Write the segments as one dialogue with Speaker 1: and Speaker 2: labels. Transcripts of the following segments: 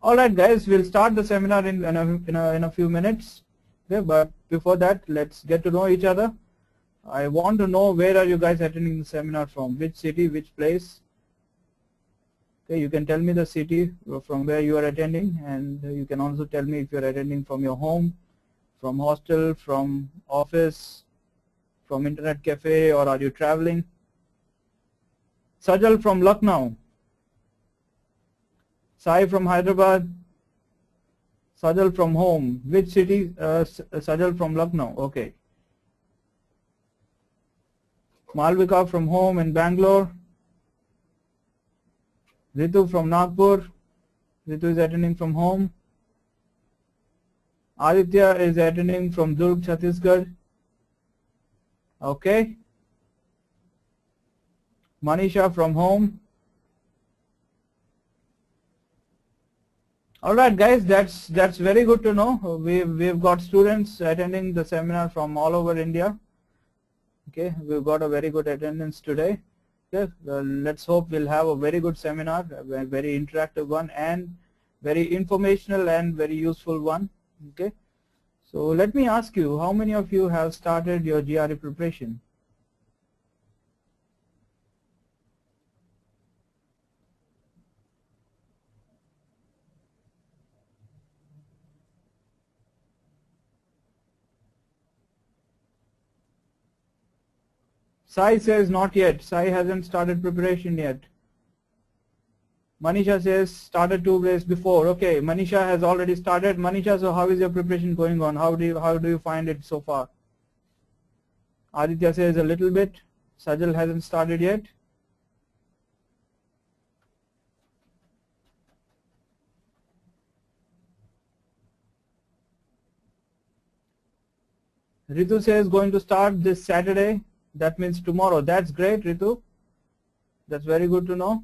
Speaker 1: Alright guys, we'll start the seminar in a few minutes. Okay, but before that, let's get to know each other. I want to know, where are you guys attending the seminar from? Which city, which place? Okay, you can tell me the city from where you are attending, and you can also tell me if you are attending from your home, from hostel, from office, from internet cafe, or are you traveling? Sajal from Lucknow. Sai from Hyderabad. Sajal from home. Which city? Sajal from Lucknow. Okay. Malvika from home in Bangalore. Ritu from Nagpur. Ritu is attending from home. Aditya is attending from Durg, Chhattisgarh. Okay. Manisha from home. Alright guys, that's very good to know. We've got students attending the seminar from all over India. Okay, we've got a very good attendance today. Okay, let's hope we'll have a very good seminar, a very interactive one, and very informational and very useful one. Okay, so let me ask you, how many of you have started your GRE preparation? Sai says not yet. Sai hasn't started preparation yet. Manisha says started 2 days before. Okay, Manisha has already started. Manisha, so how is your preparation going on? How do you find it so far? Aditya says a little bit. Sajal hasn't started yet. Ritu says going to start this Saturday. That means tomorrow. That's great, Ritu. That's very good to know.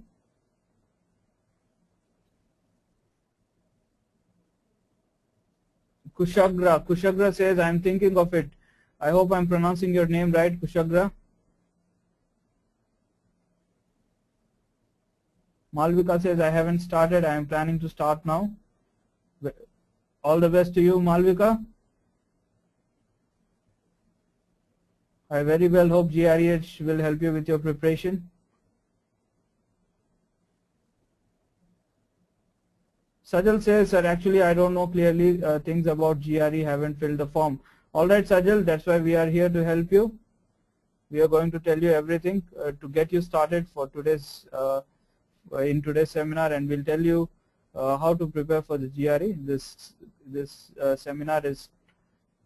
Speaker 1: Kushagra says, I'm thinking of it. I hope I'm pronouncing your name right, Kushagra. Malvika says, I haven't started. I am planning to start now. All the best to you, Malvika. I very well hope GREedge will help you with your preparation. Sajal says, sir, actually I don't know clearly things about GRE, haven't filled the form. Alright Sajal, that's why we are here to help you. We are going to tell you everything to get you started for today's in today's seminar, and we'll tell you how to prepare for the GRE. This seminar is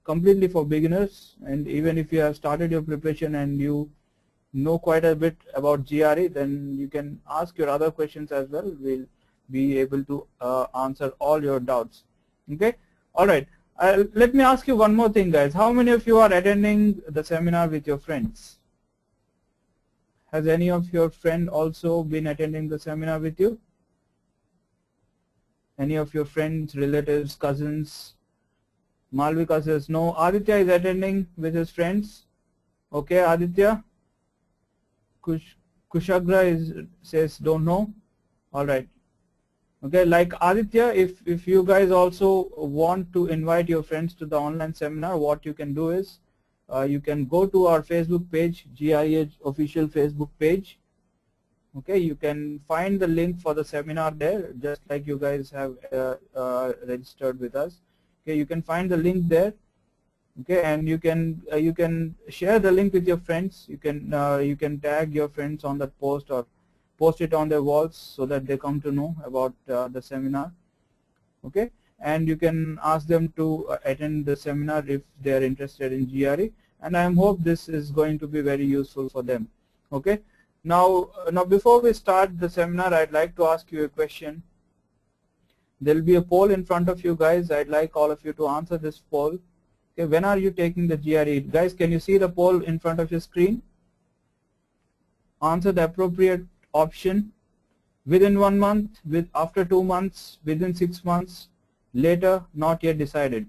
Speaker 1: completely for beginners, and even if you have started your preparation and you know quite a bit about GRE, then you can ask your other questions as well. We'll be able to answer all your doubts. Okay, alright, let me ask you one more thing guys. How many of you are attending the seminar with your friends? Has any of your friend also been attending the seminar with you? Any of your friends, relatives, cousins? Malvika says no. Aditya is attending with his friends. Okay, Aditya. Kushagra says don't know. Alright. Okay, like Aditya, if you guys also want to invite your friends to the online seminar, what you can do is you can go to our Facebook page, GREedge official Facebook page. Okay, you can find the link for the seminar there, just like you guys have registered with us. Okay, you can find the link there. Okay, and you can share the link with your friends. You can tag your friends on that post or post it on their walls so that they come to know about the seminar. Okay, and you can ask them to attend the seminar if they are interested in GRE, and I hope this is going to be very useful for them. Okay, now before we start the seminar, I'd like to ask you a question. There will be a poll in front of you guys. I'd like all of you to answer this poll. Okay, when are you taking the GRE? Guys, can you see the poll in front of your screen? Answer the appropriate option. Within 1 month, after 2 months, within 6 months, later, not yet decided.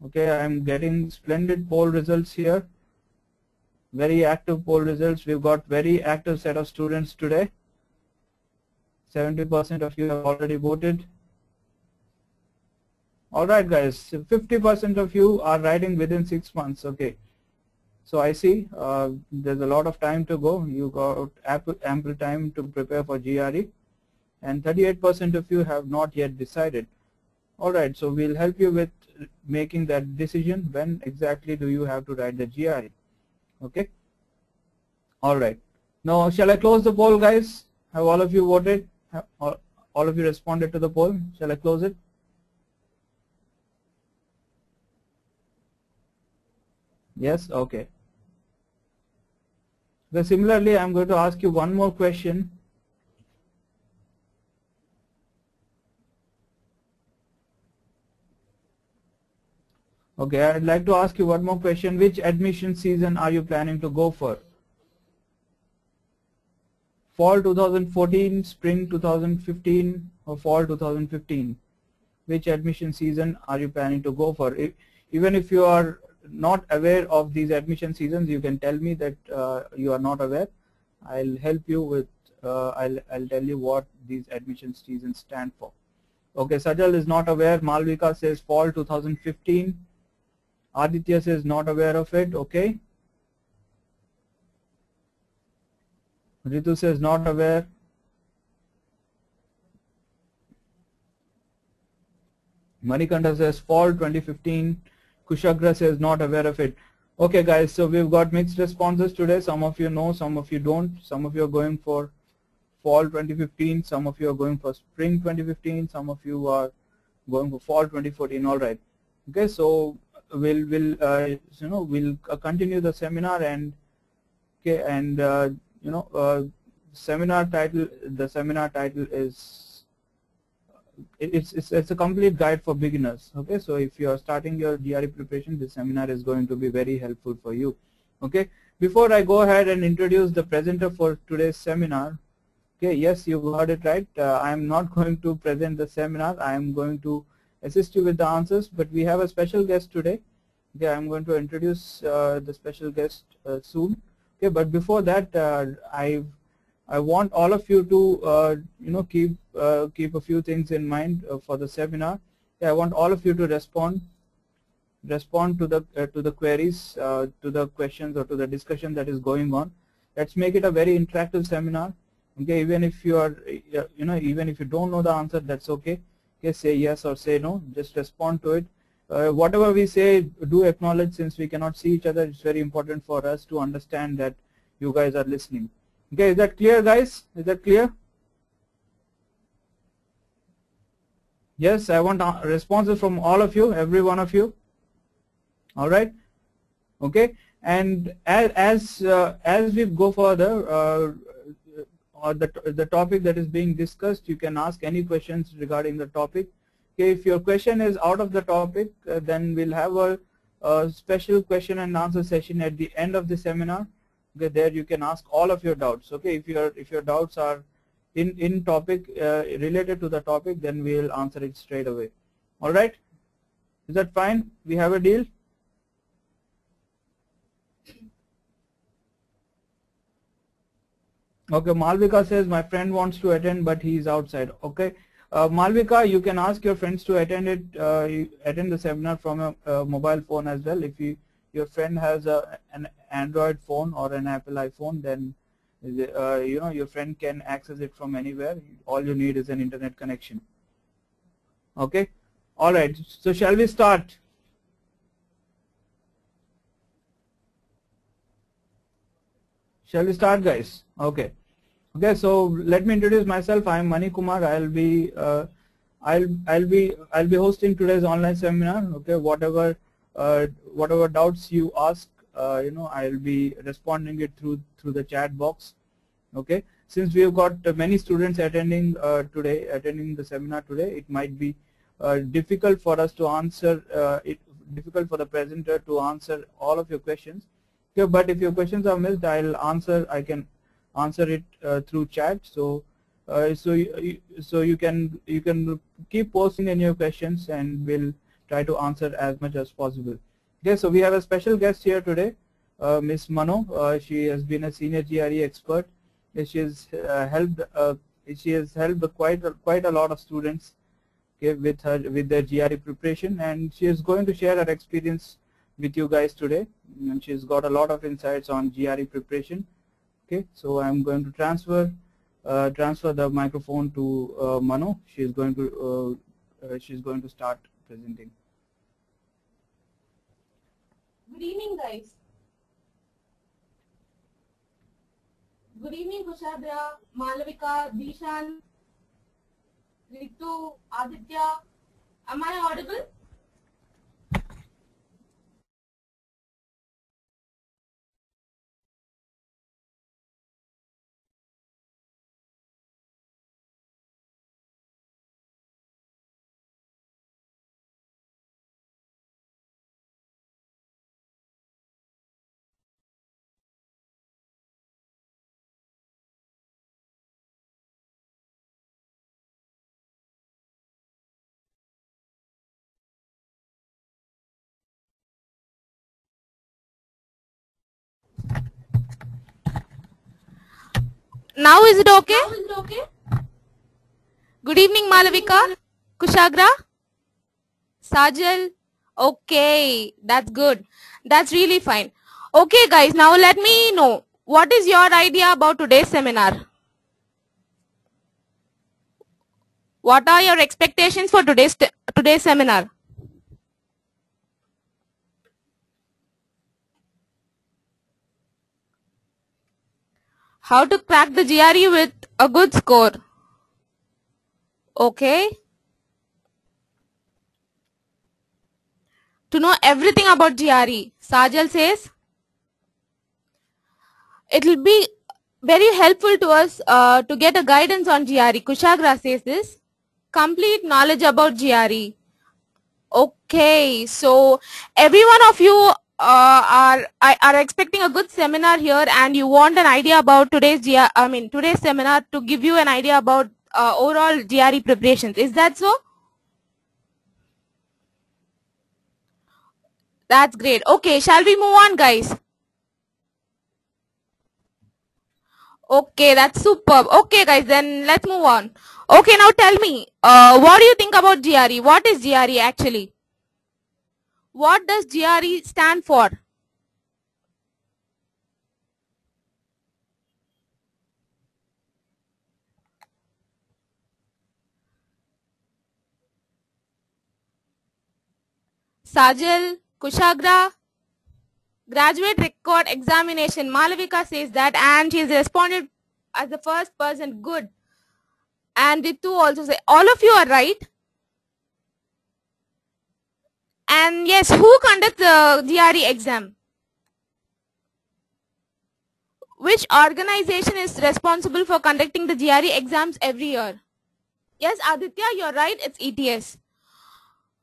Speaker 1: Okay, I am getting splendid poll results here. Very active poll results. We've got very active set of students today. 70% of you have already voted. Alright guys, 50% of you are writing within 6 months. Okay, so I see there's a lot of time to go. You got ample time to prepare for GRE, and 38% of you have not yet decided. Alright, so we'll help you with making that decision. When exactly do you have to write the GRE? Okay. Alright, now shall I close the poll, guys? Have all of you voted? Have all of you responded to the poll? Shall I close it? Yes, okay. So similarly, I'm going to ask you one more question. Okay, I'd like to ask you one more question. Which admission season are you planning to go for? Fall 2014, spring 2015, or fall 2015? Which admission season are you planning to go for? Even if you are not aware of these admission seasons, you can tell me that you are not aware. I'll help you with, I'll tell you what these admission seasons stand for. Okay, Sajal is not aware. Malvika says fall 2015. Aditya says not aware of it. Okay. Ritu says not aware. Manikanta says fall 2015. Kushagra says not aware of it. Okay guys, so we've got mixed responses today. Some of you know, some of you don't. Some of you are going for fall 2015, some of you are going for spring 2015, some of you are going for fall 2014. All right. Okay, so we'll continue the seminar, and okay, and the seminar title is it's a complete guide for beginners. Okay, so if you are starting your GRE preparation, this seminar is going to be very helpful for you. Okay, before I go ahead and introduce the presenter for today's seminar, okay, yes, you heard it right. I am not going to present the seminar. I am going to assist you with the answers, but we have a special guest today. Okay, I am going to introduce the special guest soon. Okay, but before that, I want all of you to keep a few things in mind for the seminar. Okay, I want all of you to respond to the queries, to the questions, or to the discussion that is going on. Let's make it a very interactive seminar. Okay, even if you are even if you don't know the answer, that's okay. Okay, say yes or say no, just respond to it. Whatever we say, do acknowledge. Since we cannot see each other, it's very important for us to understand that you guys are listening. Okay, is that clear, guys? Is that clear? Yes, I want responses from all of you, every one of you. All right. Okay, and as we go further, or the topic that is being discussed, you can ask any questions regarding the topic. Okay, if your question is out of the topic, then we'll have a special question and answer session at the end of the seminar. Okay, there you can ask all of your doubts. Okay, if your doubts are in topic, related to the topic, then we'll answer it straight away. All right, is that fine? We have a deal? Okay, Malvika says my friend wants to attend, but he is outside. Okay, Malvika, you can ask your friends to attend it. Attend the seminar from a mobile phone as well. If your friend has an Android phone or an Apple iPhone, then your friend can access it from anywhere. All you need is an internet connection. Okay, all right. So shall we start? Shall we start, guys? Okay. Okay, so let me introduce myself. I am Mani Kumar. I'll be hosting today's online seminar. Okay, whatever doubts you ask, I'll be responding it through the chat box. Okay, since we have got many students attending the seminar today, it might be difficult for us to answer. Difficult for the presenter to answer all of your questions. Okay, but if your questions are missed, I can answer it through chat. So you can keep posting in your questions, and we'll try to answer as much as possible. Okay, so we have a special guest here today, Miss Mano. She has been a senior GRE expert. She has helped She has helped quite a lot of students, okay, with their GRE preparation, and she is going to share her experience with you guys today, and she's got a lot of insights on GRE preparation. Okay, so I'm going to transfer the microphone to Mano. She's going to start presenting.
Speaker 2: Good evening, guys. Good evening, Kushabra, Malavika, Dishan, Ritu, Aditya. Am I audible? Now is it okay? Good evening, Malavika, Kushagra, Sajal. Okay, that's good. That's really fine. Okay, guys, now let me know, what is your idea about today's seminar? What are your expectations for today's seminar? How to crack the GRE with a good score. Okay. To know everything about GRE, Sajal says it will be very helpful to us to get a guidance on GRE. Kushagra says this. Complete knowledge about GRE. Okay, so every one of you are expecting a good seminar here, and you want an idea about today's seminar to give you an idea about overall GRE preparations. Is that so? That's great. Okay, shall we move on, guys? Okay, that's superb. Okay, guys, then let's move on. Okay, now tell me, what do you think about GRE? What is GRE actually? What does GRE stand for? Sajal, Kushagra, graduate record examination. Malavika says that, and she has responded as the first person. Good. And Ritu also say, all of you are right. And yes, who conducts the GRE exam? Which organization is responsible for conducting the GRE exams every year? Yes, Aditya, you're right. It's ETS.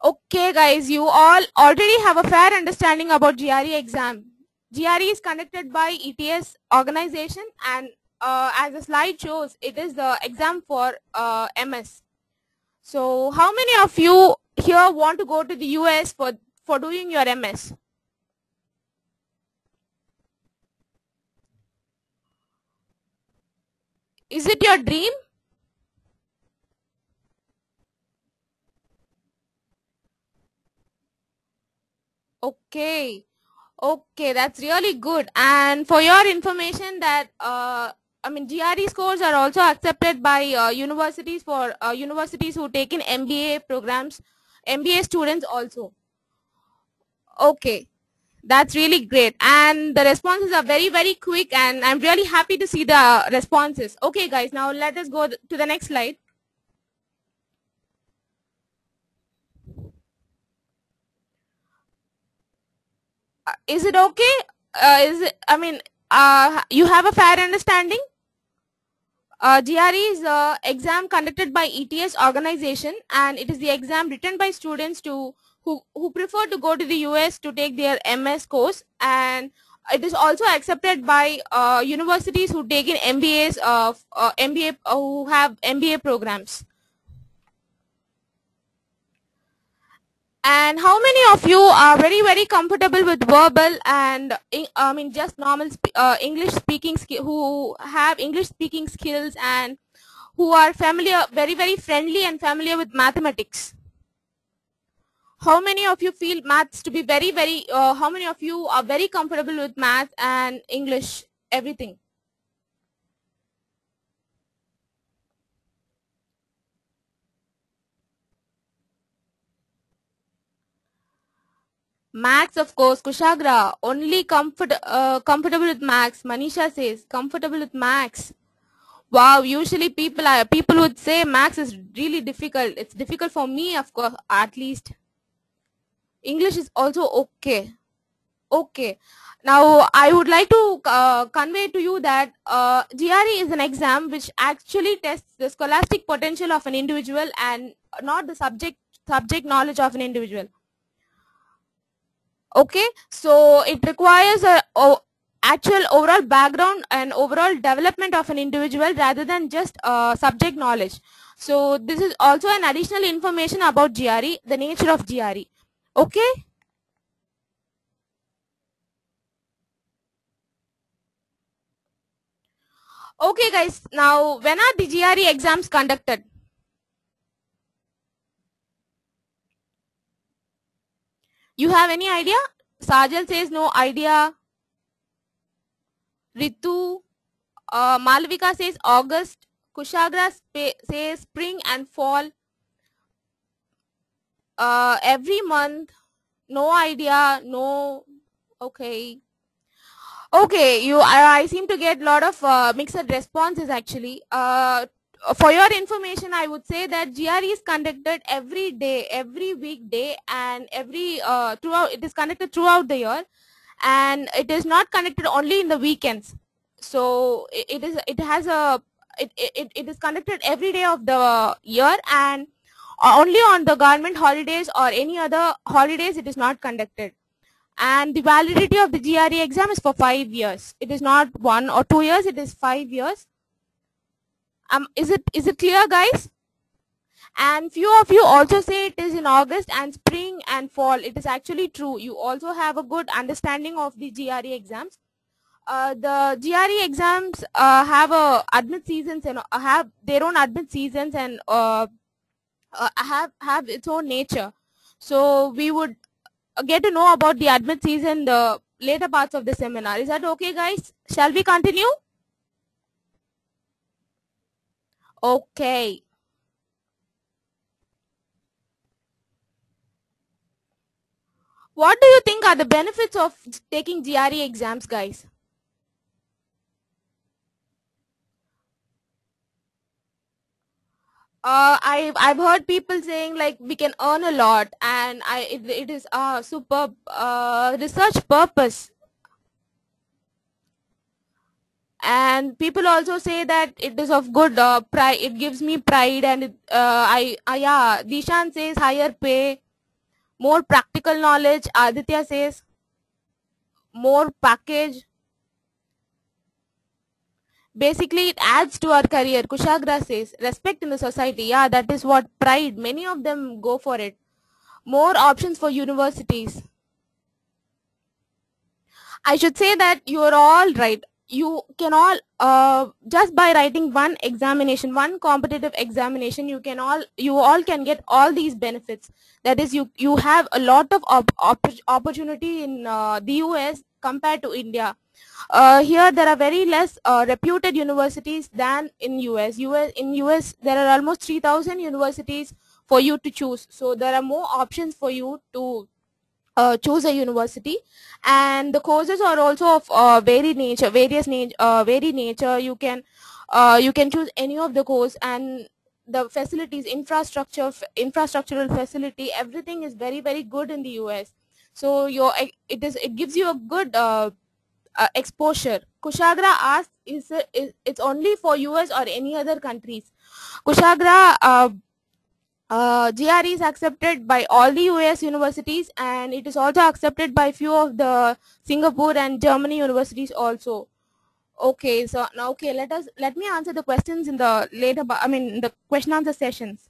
Speaker 2: Okay, guys, you all already have a fair understanding about GRE exam. GRE is conducted by ETS organization, and as the slide shows, it is the exam for MS. So, how many of you here want to go to the US for doing your MS? Is it your dream? Okay. Okay, that's really good. And for your information, that GRE scores are also accepted by universities for universities who take in MBA programs, MBA students also. Okay, that's really great. And the responses are very, very quick, and I'm really happy to see the responses. Okay, guys, now let us go to the next slide. Is it okay? You have a fair understanding? GRE is an exam conducted by ETS organization, and it is the exam written by students who prefer to go to the US to take their MS course, and it is also accepted by universities who take in MBAs who have MBA programs. And how many of you are very, very comfortable with verbal and just normal English speaking, who have English speaking skills and who are familiar, very friendly and familiar with mathematics? How many of you feel maths to be how many of you are very comfortable with math and English, everything? Max, of course. Kushagra, only comfortable with Max. Manisha says, comfortable with Max. Wow, usually people would say Max is really difficult. It's difficult for me, of course, at least. English is also okay. Okay. Now, I would like to convey to you that GRE is an exam which actually tests the scholastic potential of an individual and not the subject knowledge of an individual. Okay, so it requires actual overall background and overall development of an individual rather than just subject knowledge. So this is also an additional information about GRE, the nature of GRE. Okay. Okay guys, now when are the GRE exams conducted? You have any idea? Sajal says no idea. Ritu, Malvika says August. Kushagra says spring and fall. Every month. No idea. No. Okay. Okay, I seem to get a lot of mixed responses actually. For your information, I would say that GRE is conducted every day, every weekday, and throughout. It is conducted throughout the year, and it is not conducted only in the weekends. So it is conducted every day of the year, and only on the government holidays or any other holidays it is not conducted. And the validity of the GRE exam is for 5 years. It is not 1 or 2 years, it is 5 years. Is it clear, guys? And few of you also say it is in August and spring and fall. It is actually true. You also have a good understanding of the GRE exams. The GRE exams have admit seasons and have their own admit seasons and have its own nature. So we would get to know about the admit season the later parts of the seminar. Is that okay, guys? Shall we continue? Okay. What do you think are the benefits of taking GRE exams, guys? I've heard people saying like we can earn a lot, and it is a superb research purpose. And people also say that it is of good pride. It gives me pride, and yeah. Dishan says higher pay, more practical knowledge. Aditya says more package. Basically, it adds to our career. Kushagra says respect in the society. Yeah, that is what pride. Many of them go for it. More options for universities. I should say that you are all right. You can all just by writing one examination, one competitive examination, you all can get all these benefits. That is, you have a lot of opportunity in the US compared to India. Here there are very less reputed universities than in US. In US there are almost 3,000 universities for you to choose. So there are more options for you to choose a university, and the courses are also of varied nature. You can choose any of the course, and the facilities, infrastructural facility, everything is very good in the US. So it gives you a good exposure. Kushagra asked, it's only for US or any other countries? Kushagra, GRE is accepted by all the US universities, and it is also accepted by few of the Singapore and Germany universities also. Okay, so now let me answer the questions in the the question answer sessions.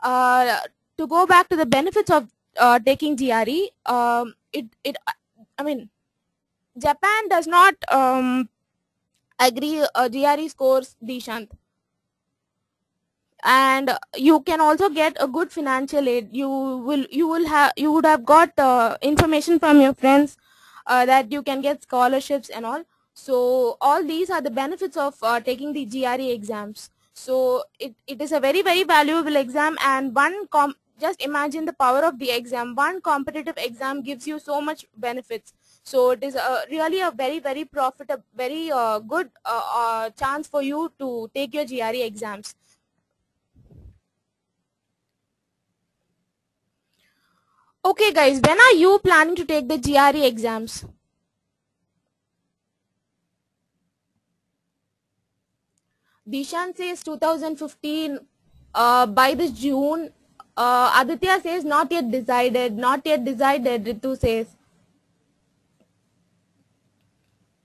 Speaker 2: To go back to the benefits of taking GRE, Japan does not agree GRE scores, Dishant. and you can also get a good financial aid. You would have got information from your friends that you can get scholarships and all. So all these are the benefits of taking the GRE exams. So it is a very very valuable exam, and just imagine the power of the exam. One competitive exam gives you so much benefits. So it is really a very very profitable, very good chance for you to take your GRE exams. Okay guys, when are you planning to take the GRE exams? Dishan says 2015 by this June. Aditya says not yet decided. Not yet decided. Ritu says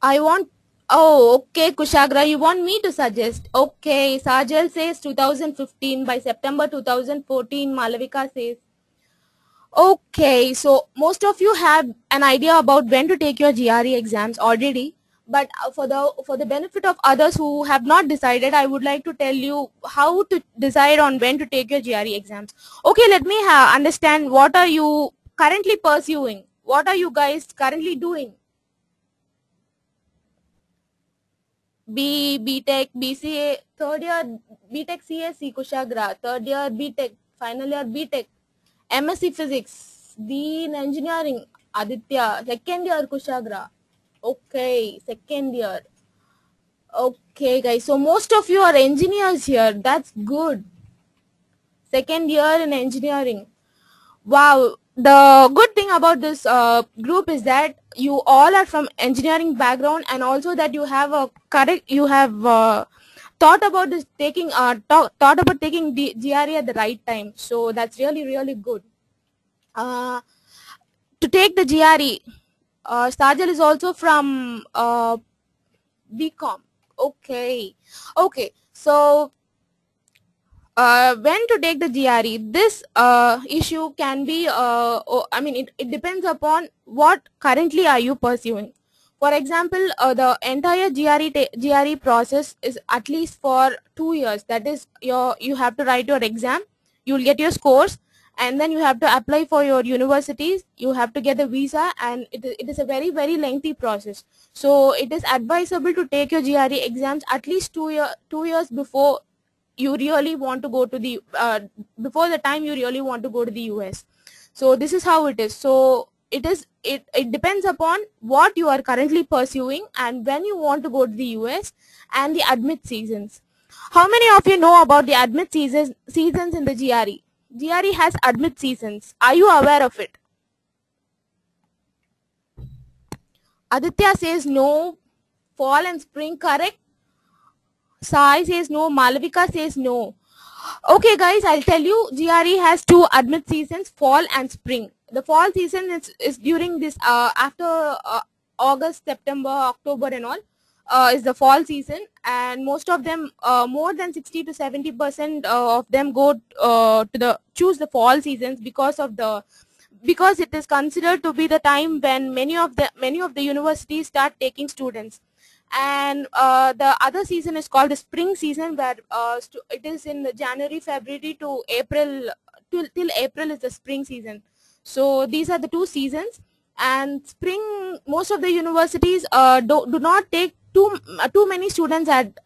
Speaker 2: I want. Oh, okay, Kushagra, you want me to suggest? Okay, Sajal says 2015 by September 2014. Malavika says. Okay, so most of you have an idea about when to take your GRE exams already, but for the benefit of others who have not decided, I would like to tell you how to decide on when to take your GRE exams. Okay, let me understand, what are you currently pursuing? What are you guys currently doing? BTech, BCA, third year BTech CSC Kushagra, third year BTech, final year BTech, MSc Physics, B in Engineering, Aditya, second year Kushagra. Okay, second year. Okay, guys. So most of you are engineers here. That's good. Second year in engineering. Wow. The good thing about this group is that you all are from engineering background, and also that you have a correct. You have thought about this taking thought about taking the GRE at the right time. So that's really really good. To take the GRE, Sajal is also from BCom. Okay, okay. So when to take the GRE, this issue can be, I mean, it depends upon what currently are you pursuing. For example, the entire GRE process is at least for 2 years. That is, you have to write your exam, you will get your scores, and then you have to apply for your universities, you have to get the visa, and it is a very very lengthy process. So it is advisable to take your GRE exams at least 2 years before you really want to go to the before the time you really want to go to the US. So this is how it is. So it depends upon what you are currently pursuing and when you want to go to the US, and the admit seasons. How many of you know about the admit seasons in the GRE? GRE has admit seasons. Are you aware of it? Aditya says no. Fall and spring, correct? Sai says no. Malavika says no. Okay guys, I'll tell you, GRE has two admit seasons, fall and spring. The fall season is during this after August, September, October and all is the fall season, and most of them, more than 60 to 70% of them go choose the fall seasons because it is considered to be the time when many of the universities start taking students. And the other season is called the spring season, where it is in January, February to April. Till April is the spring season. So these are the two seasons. And spring, most of the universities do not take too many students at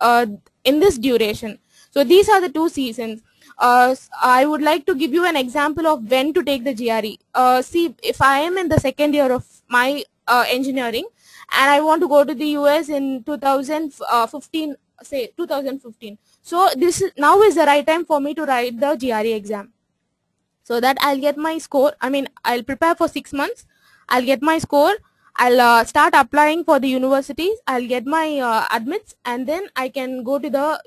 Speaker 2: in this duration. So these are the two seasons. I would like to give you an example of when to take the GRE. See, if I am in the second year of my engineering, and I want to go to the US in 2015, say 2015. So now is the right time for me to write the GRE exam, so that I'll get my score. I mean, I'll prepare for 6 months. I'll get my score. I'll start applying for the universities. I'll get my admits, and then I can go to the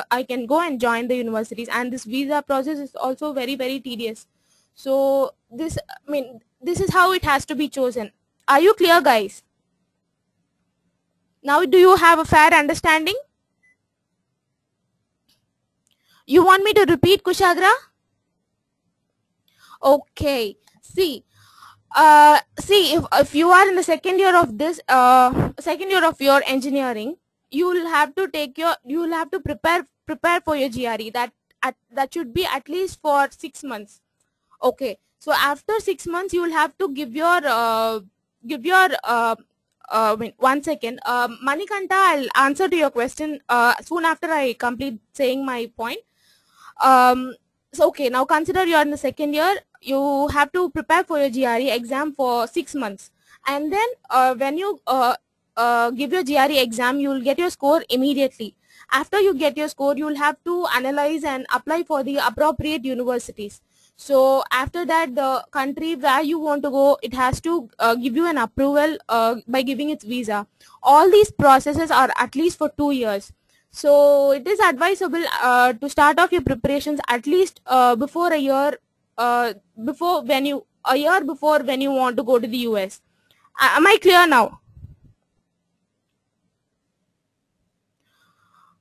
Speaker 2: I can go and join the universities. And this visa process is also very very tedious. So this is how it has to be chosen. Are you clear, guys? Now, do you have a fair understanding? You want me to repeat, Kushagra? Okay. See, if you are in the second year of this second year of your engineering, you will have to prepare for your GRE. That that should be at least for 6 months. Okay, so after 6 months you will have to give your wait, 1 second. Manikanta, I'll answer to your question soon after I complete saying my point. So okay, now consider you are in the second year. You have to prepare for your GRE exam for 6 months, and then when you give your GRE exam, you will get your score immediately. After you get your score, you will have to analyze and apply for the appropriate universities. So after that, the country where you want to go, it has to give you an approval by giving its visa. All these processes are at least for 2 years. So it is advisable to start off your preparations at least before a year before when you a year before when you want to go to the US. Am I clear now?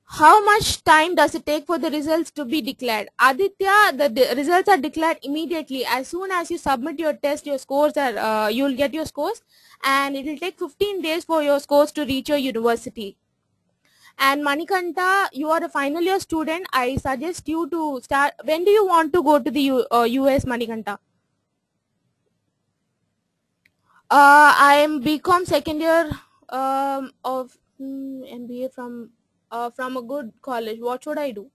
Speaker 2: How much time does it take for the results to be declared? Aditya, the results are declared immediately. As soon as you submit your test, your scores are you will get your scores, and it will take 15 days for your scores to reach your university. And Manikanta, you are a final year student. I suggest you to start. When do you want to go to the US, Manikanta? I am BCom second year of MBA from a good college. What should I do?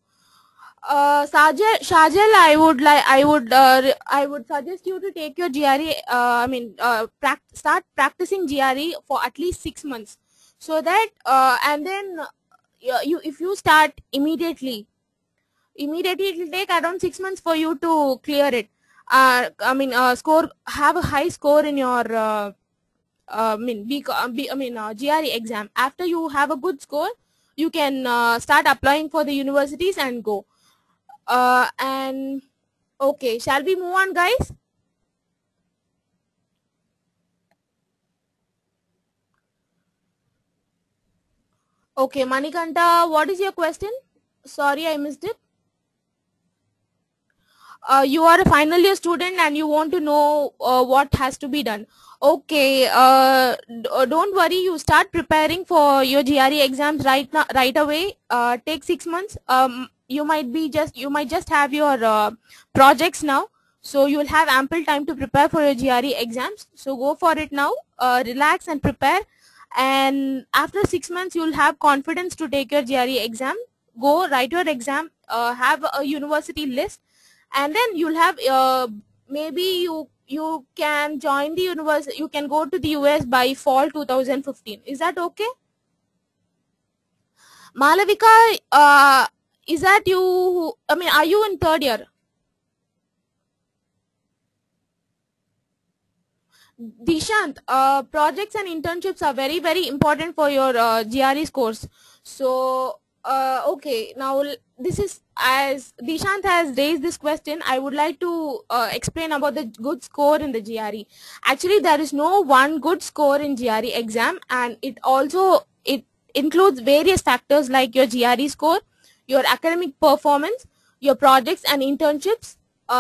Speaker 2: Shajal, I would suggest you to take your GRE. Start practicing GRE for at least 6 months, so that and then if you start immediately it will take around 6 months for you to clear it. Have a high score in your GRE exam. After you have a good score, you can start applying for the universities and go. And okay, shall we move on, guys? Okay, Manikanta, what is your question? Sorry, I missed it. You are a final year student and you want to know what has to be done. Okay, don't worry, you start preparing for your GRE exams right away. Take 6 months. You might just have your projects now, so you will have ample time to prepare for your GRE exams. So go for it now. Relax and prepare, and after 6 months you will have confidence to take your GRE exam. Go write your exam, have a university list, and then you'll have maybe you can join the university. You can go to the US by fall 2015. Is that okay? Malavika, is that you? Are you in third year? Dishant, projects and internships are very, very important for your GRE scores. So, okay, now this is, as Dishant has raised this question, I would like to explain about the good score in the GRE. Actually, there is no one good score in GRE exam, and it includes various factors like your GRE score, your academic performance, your projects and internships,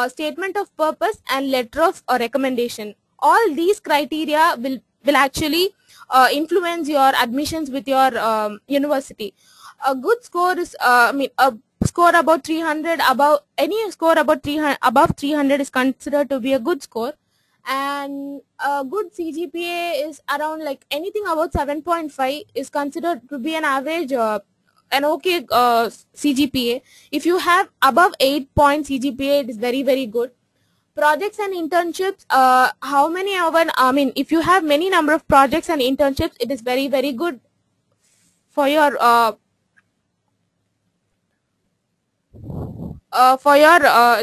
Speaker 2: statement of purpose, and letter of recommendation. All these criteria will actually influence your admissions with your university. A good score is a score about 300, above any score about 300, above 300 is considered to be a good score, and a good CGPA is around, like, anything about 7.5 is considered to be an average, an okay CGPA. If you have above 8 point CGPA, it is very, very good. Projects and internships, if you have many number of projects and internships, it is very, very good for your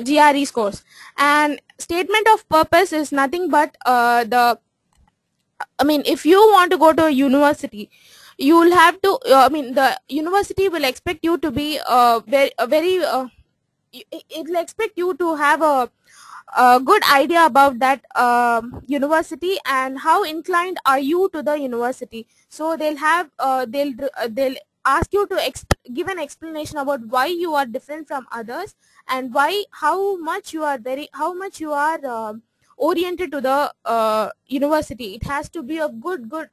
Speaker 2: GRE scores. And statement of purpose is nothing but if you want to go to a university, you will have to the university will expect you to be it will expect you to have a good idea about that university and how inclined are you to the university. So they'll ask you to give an explanation about why you are different from others, and how much you are oriented to the university. It has to be a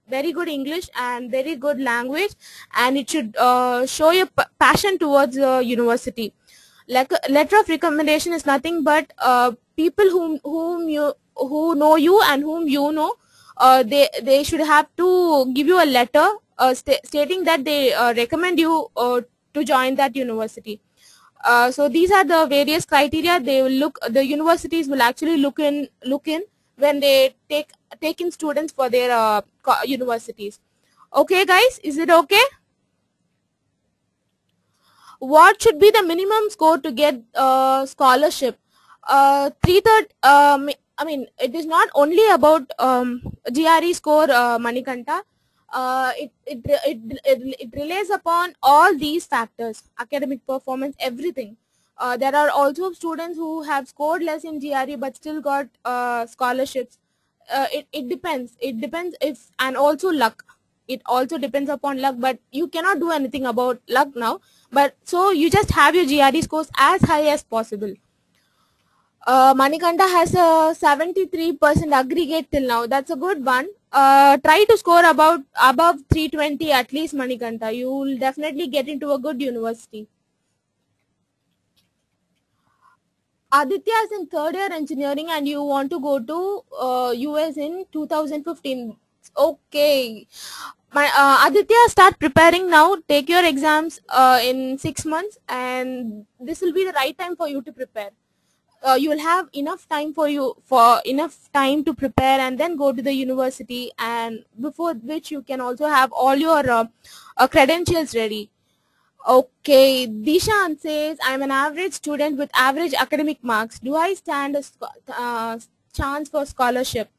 Speaker 2: very good English and very good language, and it should show your passion towards the university. Like a letter of recommendation is nothing but people who know you and whom you know, they should have to give you a letter stating that they recommend you to join that university. So these are the various criteria they will look. The universities will actually look in when they take in students for their universities. Okay, guys, is it okay? What should be the minimum score to get scholarship? 3/3. I mean, it is not only about GRE score, Manikanta. It relies upon all these factors: academic performance, everything. There are also students who have scored less in GRE but still got scholarships. It depends. It depends if, and also luck. It also depends upon luck, but you cannot do anything about luck now. But so you just have your GRE scores as high as possible. Manikanta has a 73% aggregate till now. That's a good one. Try to score above 320 at least, Manikanta. You will definitely get into a good university. Aditya is in third year engineering and you want to go to US in 2015. Okay. Aditya, start preparing now. Take your exams in 6 months, and this will be the right time for you to prepare. You will have enough time to prepare and then go to the university, and before which you can also have all your credentials ready. Okay, Dishan says, I'm an average student with average academic marks. Do I stand a chance for scholarship?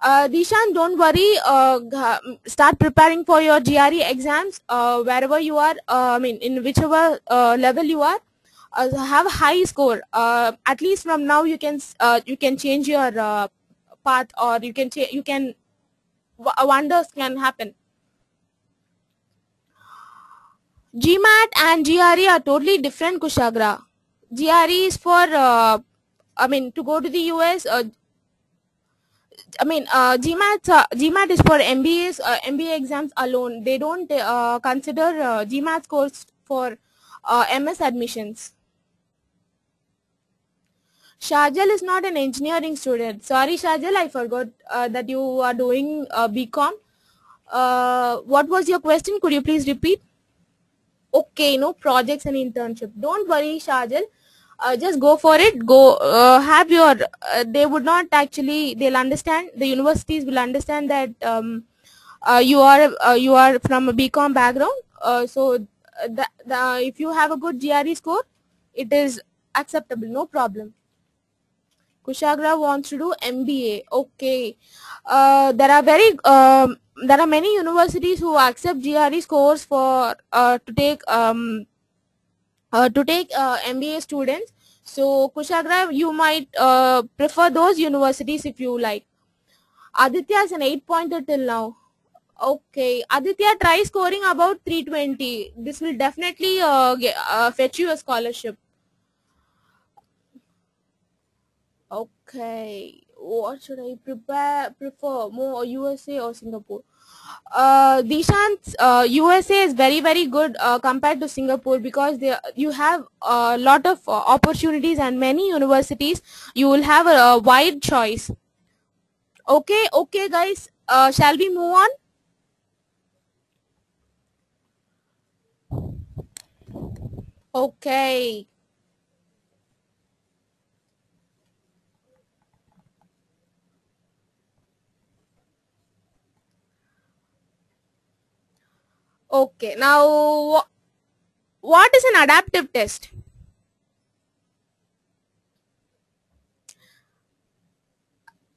Speaker 2: Dishan, don't worry. Start preparing for your GRE exams wherever you are. I mean, in whichever level you are. Have a high score. At least from now, you can change your path, or you can wonders can happen. GMAT and GRE are totally different, Kushagra. GRE is for, I mean, to go to the US. GMAT is for MBAs, MBA exams alone. They don't consider GMAT scores for MS admissions. Shajal is not an engineering student. Sorry, Shajal, I forgot that you are doing BCom. What was your question? Could you please repeat? Okay, no projects and internship. Don't worry, Shajal. Just go for it. Go have your. They would not actually. They'll understand. The universities will understand that you are from a BCom background. If you have a good GRE score, it is acceptable. No problem. Kushagra wants to do MBA. Okay. There are many universities who accept GRE scores for to take MBA students. So Kushagra, you might prefer those universities if you like. Aditya is an 8-pointer till now. Okay, Aditya, try scoring about 320. This will definitely fetch you a scholarship. Okay, what should I prefer more, USA or Singapore? Dishant, USA is very good compared to Singapore, because you have a lot of opportunities and many universities. You will have a wide choice. Okay guys, shall we move on? Okay. Okay, now what is an adaptive test?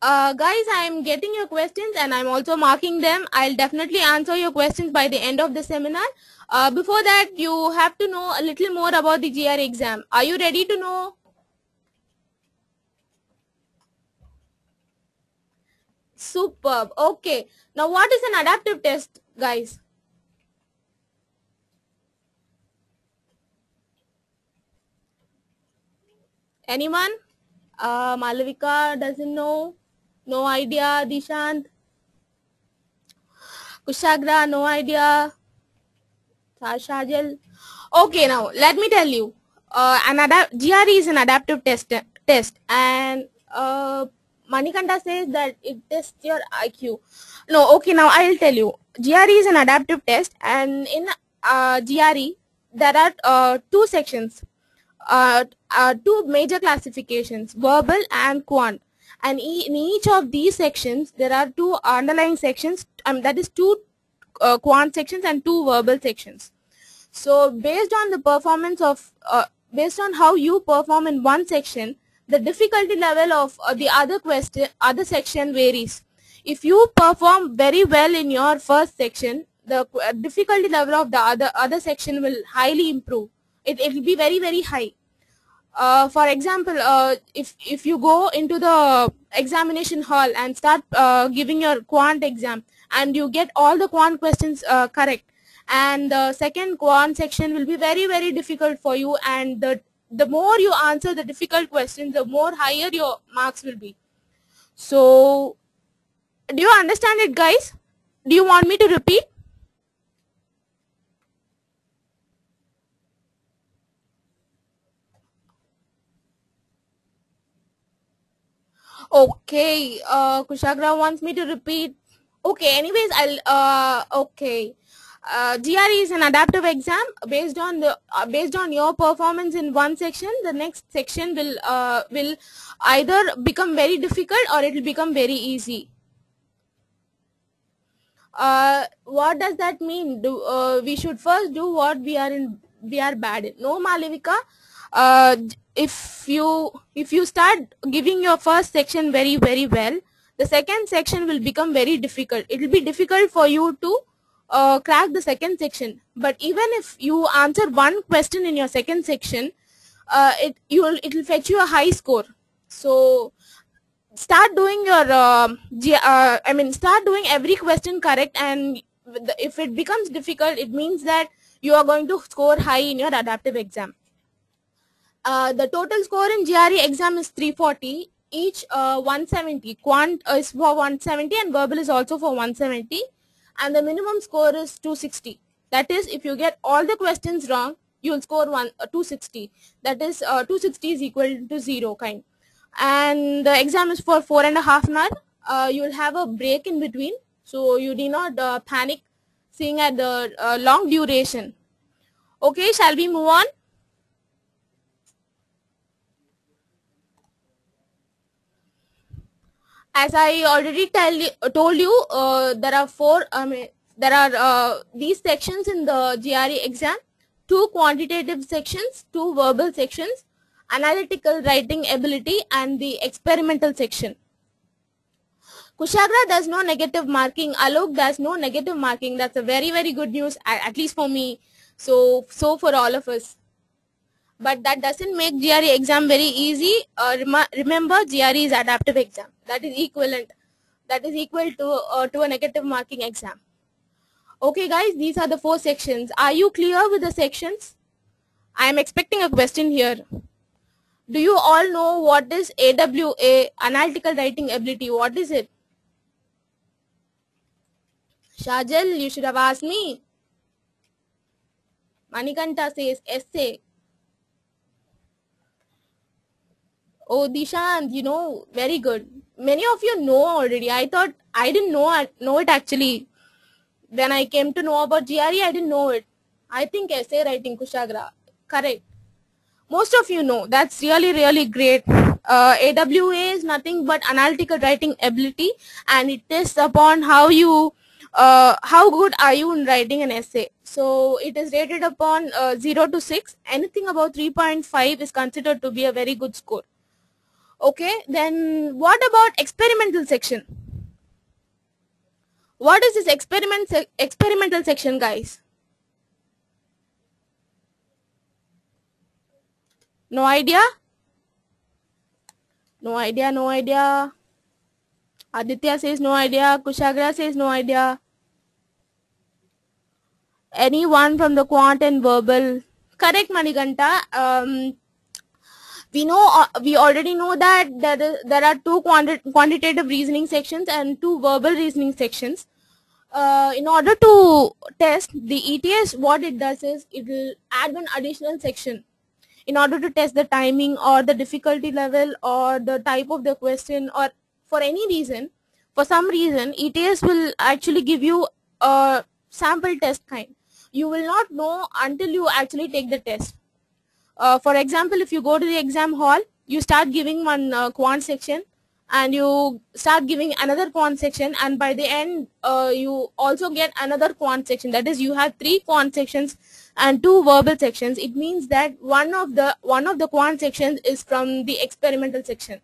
Speaker 2: Guys, I am getting your questions and I'm also marking them. I'll definitely answer your questions by the end of the seminar. Before that, you have to know a little more about the GRE exam. Are you ready to know? Superb. Okay. Now, what is an adaptive test, guys? Anyone? Malavika doesn't know. No idea. Dishant. Kushagra, no idea. Shajal. Okay, now let me tell you. GRE is an adaptive test, and Manikanta says that it tests your IQ. No, okay, now I'll tell you. GRE is an adaptive test, and in GRE there are two sections, two major classifications, verbal and quant. And in each of these sections there are two underlying sections, that is two quant sections and two verbal sections. So based on the performance of based on how you perform in one section, the difficulty level of the other section varies. If you perform very well in your first section, the difficulty level of the other section will highly improve. It will be very high. For example, if you go into the examination hall and start giving your quant exam, and you get all the quant questions correct, and the second quant section will be very difficult for you, and the more you answer the difficult questions, the more higher your marks will be. So do you understand it, guys? Do you want me to repeat? Okay, Kushagra wants me to repeat. Okay, anyways, okay. GRE is an adaptive exam based on your performance in one section. The next section will either become very difficult or it will become very easy. What does that mean? We should first do what we are bad in. No, Malavika. If you start giving your first section very well, the second section will become very difficult. It will be difficult for you to crack the second section. But even if you answer one question in your second section, it will fetch you a high score. So start doing your start doing every question correct, and if it becomes difficult, it means that you are going to score high in your adaptive exam. The total score in GRE exam is 340, each 170. Quant is for 170 and verbal is also for 170, and the minimum score is 260. That is, if you get all the questions wrong, you will score 260. That is 260 is equal to 0 kind. And the exam is for 4.5 hours. You will have a break in between, so you do not panic seeing at the long duration. Okay, shall we move on? As I already told you, there are these sections in the GRE exam: two quantitative sections, two verbal sections, analytical writing ability, and the experimental section. Kushagra does no negative marking. Alok does no negative marking. That's a very good news, at least for me. So for all of us. But that doesn't make GRE exam very easy. Remember, GRE is adaptive exam. That is equivalent. That is equal to a negative marking exam. Okay, guys, these are the 4 sections. Are you clear with the sections? I am expecting a question here. Do you all know what is AWA, analytical writing ability? What is it? Shajal, you should have asked me. Manikanta says essay. Oh, Dishant, you know, very good. Many of you know already. I thought I didn't know it actually. When I came to know about GRE, I didn't know it. I think essay writing, Kushagra. Correct. Most of you know. That's really great. AWA is nothing but analytical writing ability, and it tests upon how good are you in writing an essay. So it is rated upon 0 to 6. Anything above 3.5 is considered to be a very good score. Okay, then what about experimental section? What is this experimental section, guys? No idea? No idea. Aditya says no idea. Kushagra says no idea. Anyone from the quant and verbal? Correct, Manikanta. We already know that there are 2 quantitative reasoning sections and 2 verbal reasoning sections. In order to test the ETS, what it does is it will add one additional section. in order to test the timing or the difficulty level or the type of the question, or for any reason, for some reason ETS will actually give you a sample test kind. You will not know until you actually take the test. For example, if you go to the exam hall, you start giving one quant section and you start giving another quant section, and by the end you also get another quant section. That is, you have 3 quant sections and 2 verbal sections. It means that one of the quant sections is from the experimental section.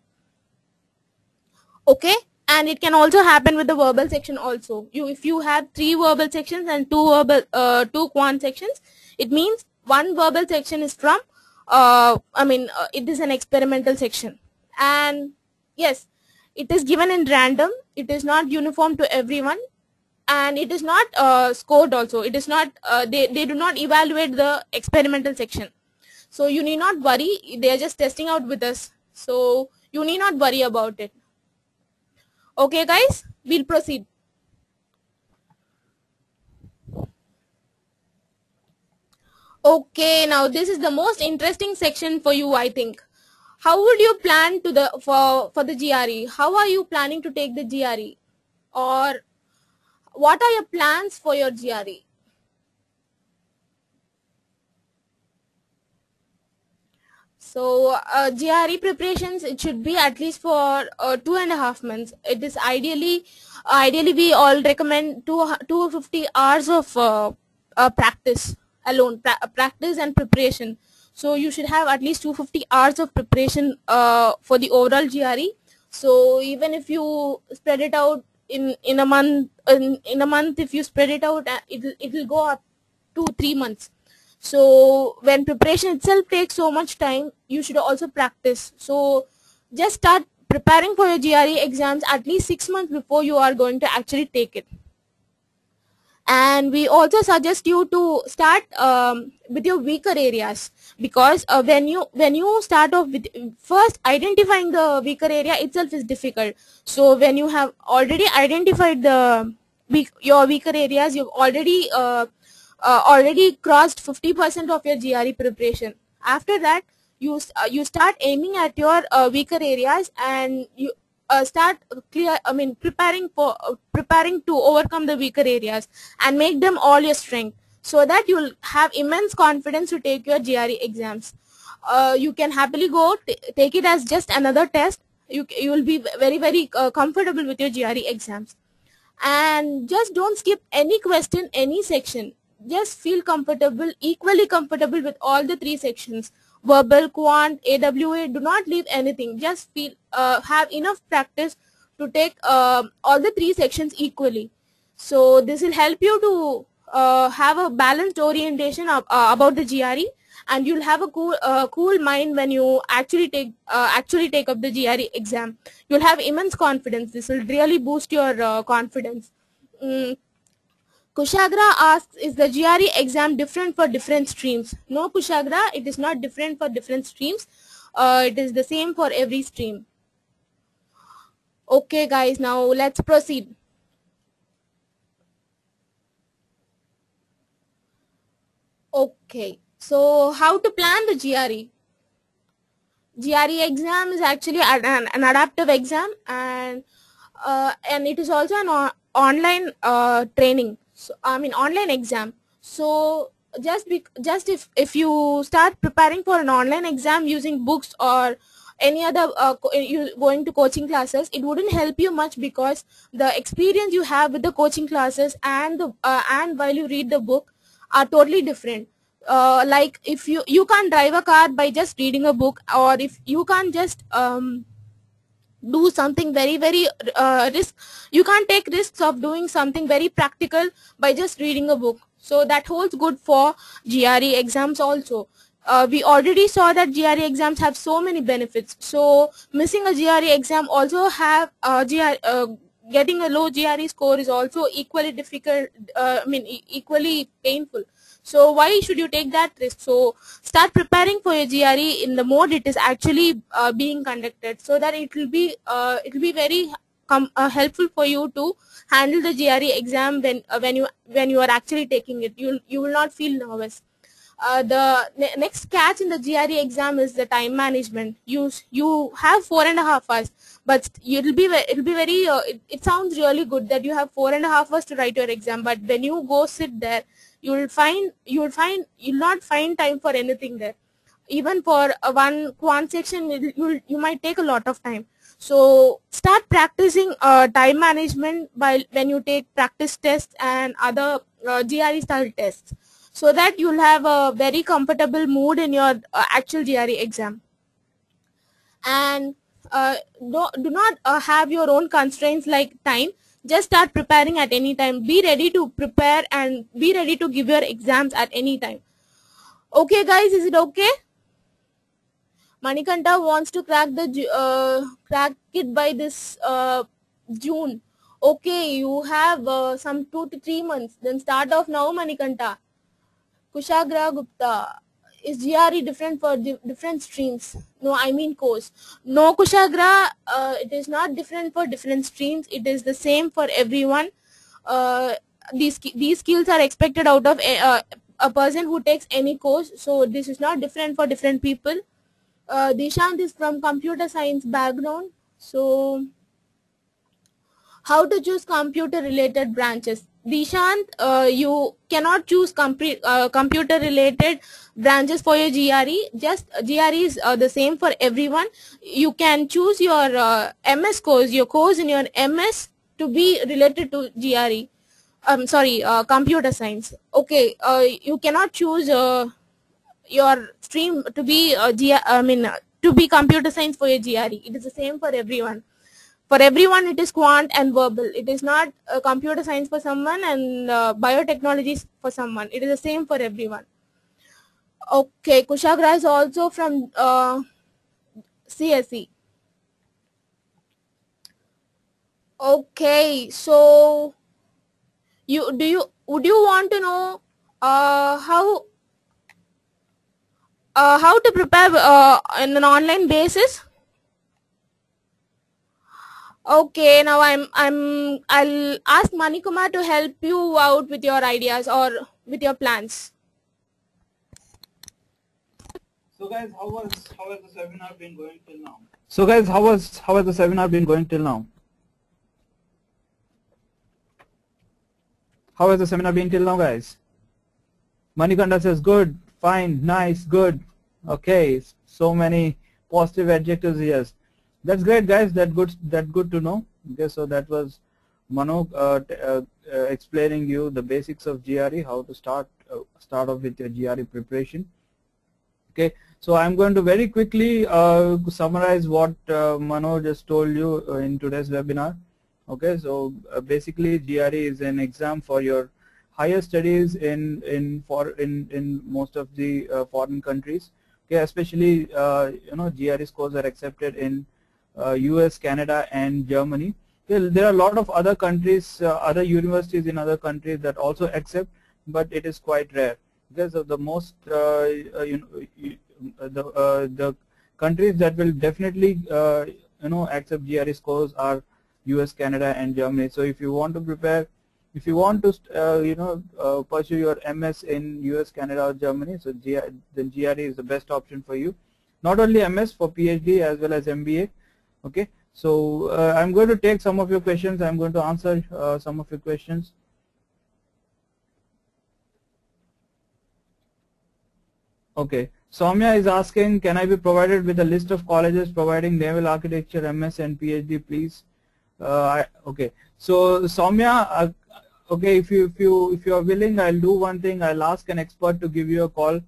Speaker 2: Okay, and it can also happen with the verbal section also. If you have 3 verbal sections and 2 quant sections, it means one verbal section is from it is an experimental section. And yes, it is given in random. It is not uniform to everyone, and it is not scored also. It is not they do not evaluate the experimental section, so you need not worry. They are just testing out with us, so you need not worry about it. Okay guys, we'll proceed. Okay, now this is the most interesting section for you, I think. How would you plan for the GRE? How are you planning to take the GRE? Or what are your plans for your GRE? So GRE preparations, it should be at least for 2.5 months. It is ideally we all recommend 250 hours of practice alone, practice and preparation. So you should have at least 250 hours of preparation for the overall GRE. So even if you spread it out in a month, if you spread it out, it will go up to 3 months. So when preparation itself takes so much time, you should also practice. So just start preparing for your GRE exams at least 6 months before you are going to actually take it. And we also suggest you to start with your weaker areas, because when you start off with first identifying the weaker area itself is difficult. So when you have already identified your weaker areas, you've already crossed 50% of your GRE preparation. After that, you start aiming at your weaker areas, and you start preparing to overcome the weaker areas and make them all your strength, so that you'll have immense confidence to take your GRE exams. You can happily go take it as just another test. You will be very comfortable with your GRE exams. And just don't skip any question, any section. Just feel comfortable, equally comfortable with all the 3 sections: verbal, quant, AWA. Do not leave anything. Just have enough practice to take all the 3 sections equally. So this will help you to have a balanced orientation about the GRE, and you'll have a cool mind when you actually take up the GRE exam. You'll have immense confidence. This will really boost your confidence. Kushagra asks, is the GRE exam different for different streams? No, Kushagra, it is not different for different streams. It is the same for every stream. Okay guys, now let's proceed. Okay, so how to plan the GRE? GRE exam is actually an adaptive exam, and it is also an online training. So online exam. So just if you start preparing for an online exam using books or any other you going to coaching classes, it wouldn't help you much, because the experience you have with the coaching classes and while you read the book are totally different. Like if you can't drive a car by just reading a book, or if you can't just do something very you can't take risks of doing something very practical by just reading a book. So that holds good for GRE exams also. We already saw that GRE exams have so many benefits. So missing a GRE exam also have getting a low GRE score is also equally difficult. Equally painful. So why should you take that risk? So start preparing for your GRE in the mode it is actually being conducted, so that it will be very helpful for you to handle the GRE exam when you are actually taking it. You will not feel nervous. next catch in the GRE exam is the time management. You have 4.5 hours, but it'll be very. It sounds really good that you have 4.5 hours to write your exam, but when you go sit there, you'll not find time for anything there. Even for one quant section, you might take a lot of time. So start practicing time management when you take practice tests and other GRE style tests, so that you'll have a very comfortable mood in your actual GRE exam. And do not have your own constraints like time. Just start preparing at any time. Be ready to prepare and be ready to give your exams at any time. Okay guys, is it okay? Manikanta wants to crack it by this June. Okay, you have some 2 to 3 months. Then start off now, Manikanta. Kushagra Gupta, is GRE different for different streams? No, I mean course. No, Kushagra, it is not different for different streams. It is the same for everyone. These skills are expected out of a person who takes any course. So this is not different for different people. Dishant is from computer science background. So how to choose computer related branches? Dishant, you cannot choose computer related branches for your GRE. Just GRE is the same for everyone. You can choose your MS course, your course in your MS to be related to GRE. Computer science. Okay, you cannot choose your stream to be to be computer science for your GRE. It is the same for everyone. For everyone, it is quant and verbal. It is not computer science for someone and biotechnology for someone. It is the same for everyone. Okay, Kushagra is also from CSE. Okay, so would you want to know how to prepare in an online basis? Okay, now I'll ask Manikumar to help you out with your ideas or with your plans.
Speaker 1: So guys, how has the seminar been going till now? So guys, how has the seminar been going till now? How has the seminar been till now, guys? Manikanda says good, fine, nice, good. Okay, so many positive adjectives here. That's great, guys. That's good to know. Okay, so that was Mano explaining you the basics of GRE, how to start off with your GRE preparation. Okay, so I'm going to very quickly summarize what Mano just told you in today's webinar. Okay, so basically GRE is an exam for your higher studies in most of the foreign countries. Okay, especially GRE scores are accepted in US, Canada, and Germany. There are a lot of other countries, other universities in other countries that also accept, but it is quite rare. Because of the most, the countries that will definitely, accept GRE scores are US, Canada, and Germany. So if you want to prepare, if you want to, pursue your MS in US, Canada, or Germany, so then GRE is the best option for you. Not only MS, for PhD as well as MBA. Okay, so I'm going to take some of your questions. I'm going to answer some of your questions. Okay, Soumya is asking, can I be provided with a list of colleges providing naval architecture, MS, and PhD, please? Okay, so Soumya, okay, if you are willing, I'll do one thing. I'll ask an expert to give you a call.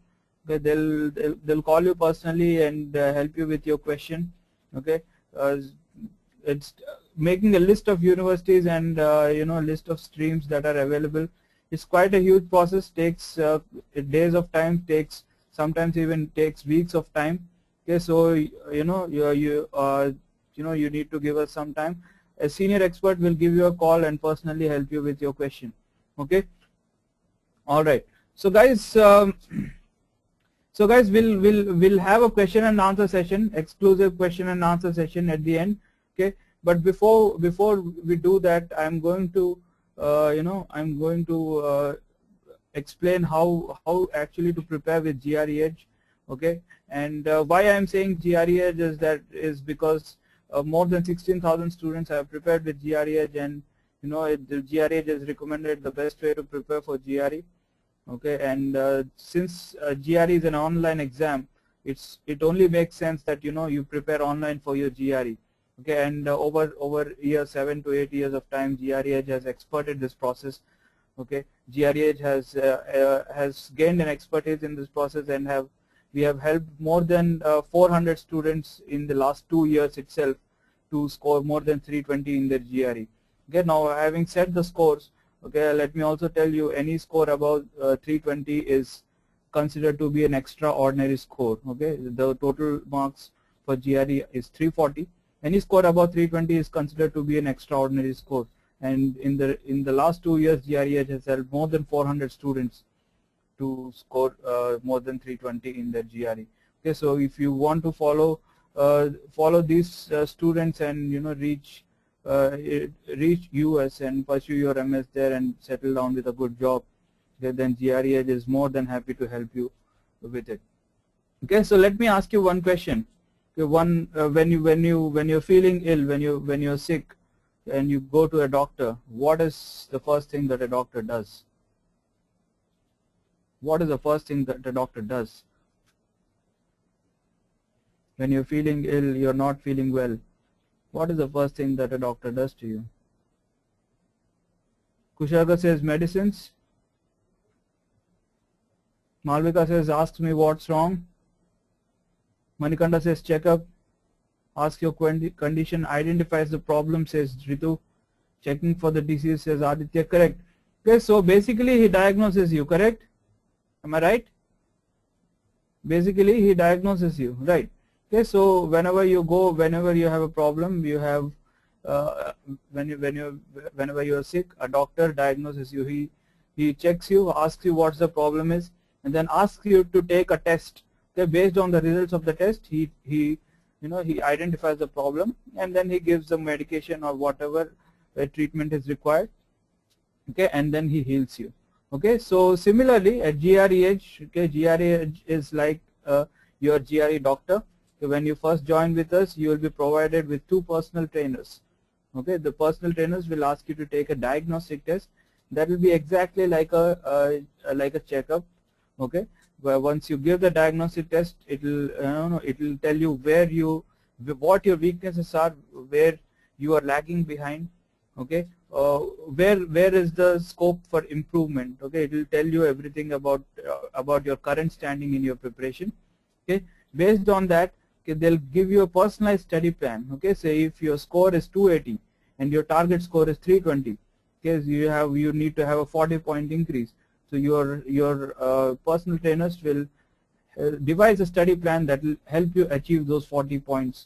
Speaker 1: Okay, they'll call you personally and help you with your question. Okay. It's making a list of universities and list of streams that are available. It's quite a huge process. Takes days of time. Sometimes even takes weeks of time. Okay, so you need to give us some time. A senior expert will give you a call and personally help you with your question. Okay. All right. So guys. So guys, we'll have a question and answer session, exclusive question and answer session at the end. Okay, but before we do that, I'm going to explain how actually to prepare with GREedge. Okay, and why I am saying GREedge is because more than 16,000 students have prepared with GREedge, and the GREedge is recommended the best way to prepare for GRE. Okay, and since GRE is an online exam, it only makes sense that you prepare online for your GRE. Okay, and over years, 7 to 8 years of time, GREedge has experted this process. Okay, GREedge has gained an expertise in this process, and we have helped more than 400 students in the last 2 years itself to score more than 320 in their GRE. Okay, now having said the scores, okay, let me also tell you, any score above 320 is considered to be an extraordinary score. Okay, the total marks for GRE is 340. Any score above 320 is considered to be an extraordinary score. And in the last 2 years, GREedge has helped more than 400 students to score more than 320 in their GRE. Okay, so if you want to follow these students and reach US and pursue your MS there and settle down with a good job, okay, then GREedge is more than happy to help you with it. Okay, so let me ask you one question. Okay, when you're feeling ill, when you're sick, and you go to a doctor, what is the first thing that a doctor does? What is the first thing that a doctor does? When you're feeling ill, you're not feeling well, what is the first thing that a doctor does to you? Kushaga says medicines. Malvika says asks me what's wrong. Manikanda says checkup. Ask your condition, identifies the problem, says Ritu. Checking for the disease, says Aditya. Correct. Okay, so basically he diagnoses you, correct? Am I right? Basically he diagnoses you, right? Okay, so whenever you have a problem, you have whenever you are sick, a doctor diagnoses you. He checks you, asks you what the problem is, and then asks you to take a test. Okay, based on the results of the test, he identifies the problem, and then he gives the medication or whatever treatment is required. Okay, and then he heals you. Okay, so similarly at GREedge, okay, GREedge is like your GRE doctor. So when you first join with us, you will be provided with 2 personal trainers. Okay, the personal trainers will ask you to take a diagnostic test. That will be exactly like a checkup. Okay, where once you give the diagnostic test, it will tell you what your weaknesses are, where you are lagging behind. Okay, where is the scope for improvement. Okay, it will tell you everything about your current standing in your preparation. Okay, based on that, okay, they'll give you a personalized study plan. Okay, say if your score is 280 and your target score is 320, okay, you need to have a 40-point increase. So your personal trainers will devise a study plan that will help you achieve those 40 points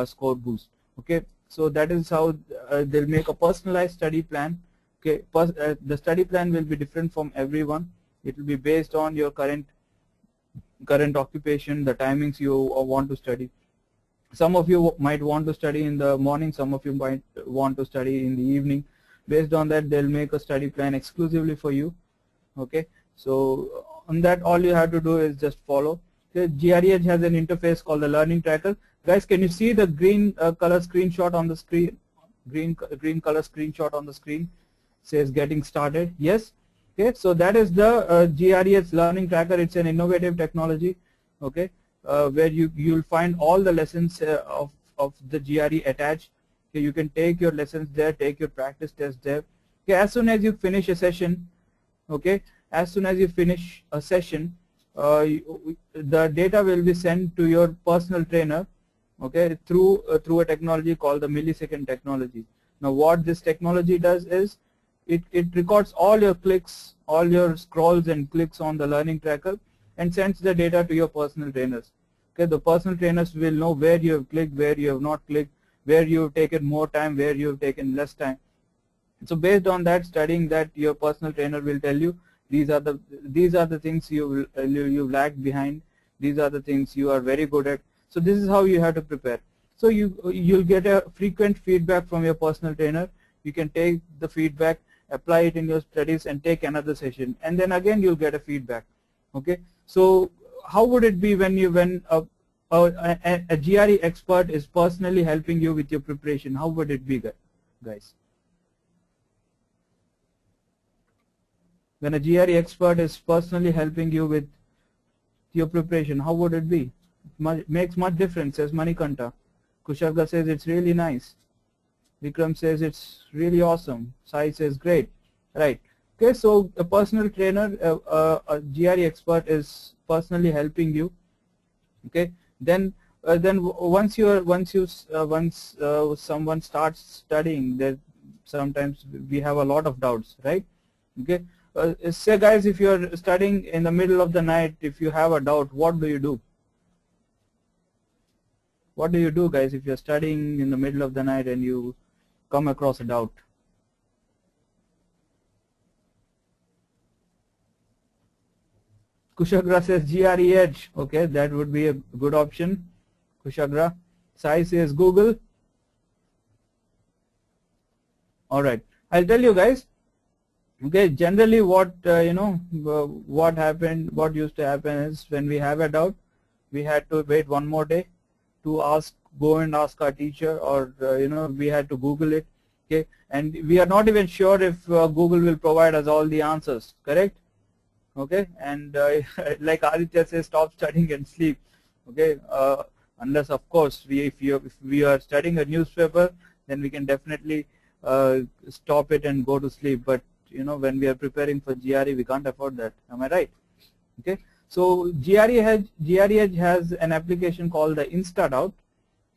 Speaker 1: score boost. Okay, so that is how they'll make a personalized study plan. Okay, the study plan will be different from everyone. It will be based on your current occupation, the timings you want to study. Some of you might want to study in the morning, some of you might want to study in the evening. Based on that, they'll make a study plan exclusively for you. Okay, so on that, all you have to do is just follow. Okay, GREedge has an interface called the Learning Tracker. Guys, can you see the green color screenshot on the screen? Green color screenshot on the screen says getting started. Yes. Okay, so that is the GREedge Learning Tracker. It's an innovative technology. Okay, where you'll find all the lessons of the GRE attached. Okay, you can take your lessons there, take your practice tests there. Okay, as soon as you finish a session, okay, as soon as you finish a session, the data will be sent to your personal trainer. Okay, through a technology called the millisecond technology. Now, what this technology does is it records all your clicks, all your scrolls and clicks on the learning tracker, and sends the data to your personal trainers. Okay, the personal trainers will know where you have clicked, where you have not clicked, where you have taken more time, where you have taken less time. So based on that, studying that, your personal trainer will tell you these are the things you lagged behind. These are the things you are very good at. So this is how you have to prepare. So you'll get a frequent feedback from your personal trainer. You can take the feedback apply it in your studies and take another session, and then again you'll get a feedback. Okay, so how would it be when a GRE expert is personally helping you with your preparation? How would it be, guys? When a GRE expert is personally helping you with your preparation, how would it be? Makes much difference, says Manikanta. Kushagra says it's really nice. Vikram says it's really awesome. Sai says great. Right. Okay, so a personal trainer, a GRE expert is personally helping you. Okay, then once someone starts studying, there sometimes we have a lot of doubts, right? Okay, say guys, if you're studying in the middle of the night, if you have a doubt, what do you do? What do you do, guys, if you're studying in the middle of the night and you come across a doubt? Kushagra says GREedge. Okay, that would be a good option. Kushagra. Sai says Google. All right, I'll tell you guys. Okay, generally what what used to happen is, when we have a doubt, we had to wait one more day to go and ask our teacher, or we had to Google it. Okay, and we are not even sure if Google will provide us all the answers, correct? Okay, and like Aditya says, stop studying and sleep. Okay, unless of course if we are studying a newspaper, then we can definitely stop it and go to sleep. But when we are preparing for GRE, we can't afford that. Am I right? Okay, so GREedge has an application called the InstaDoubt.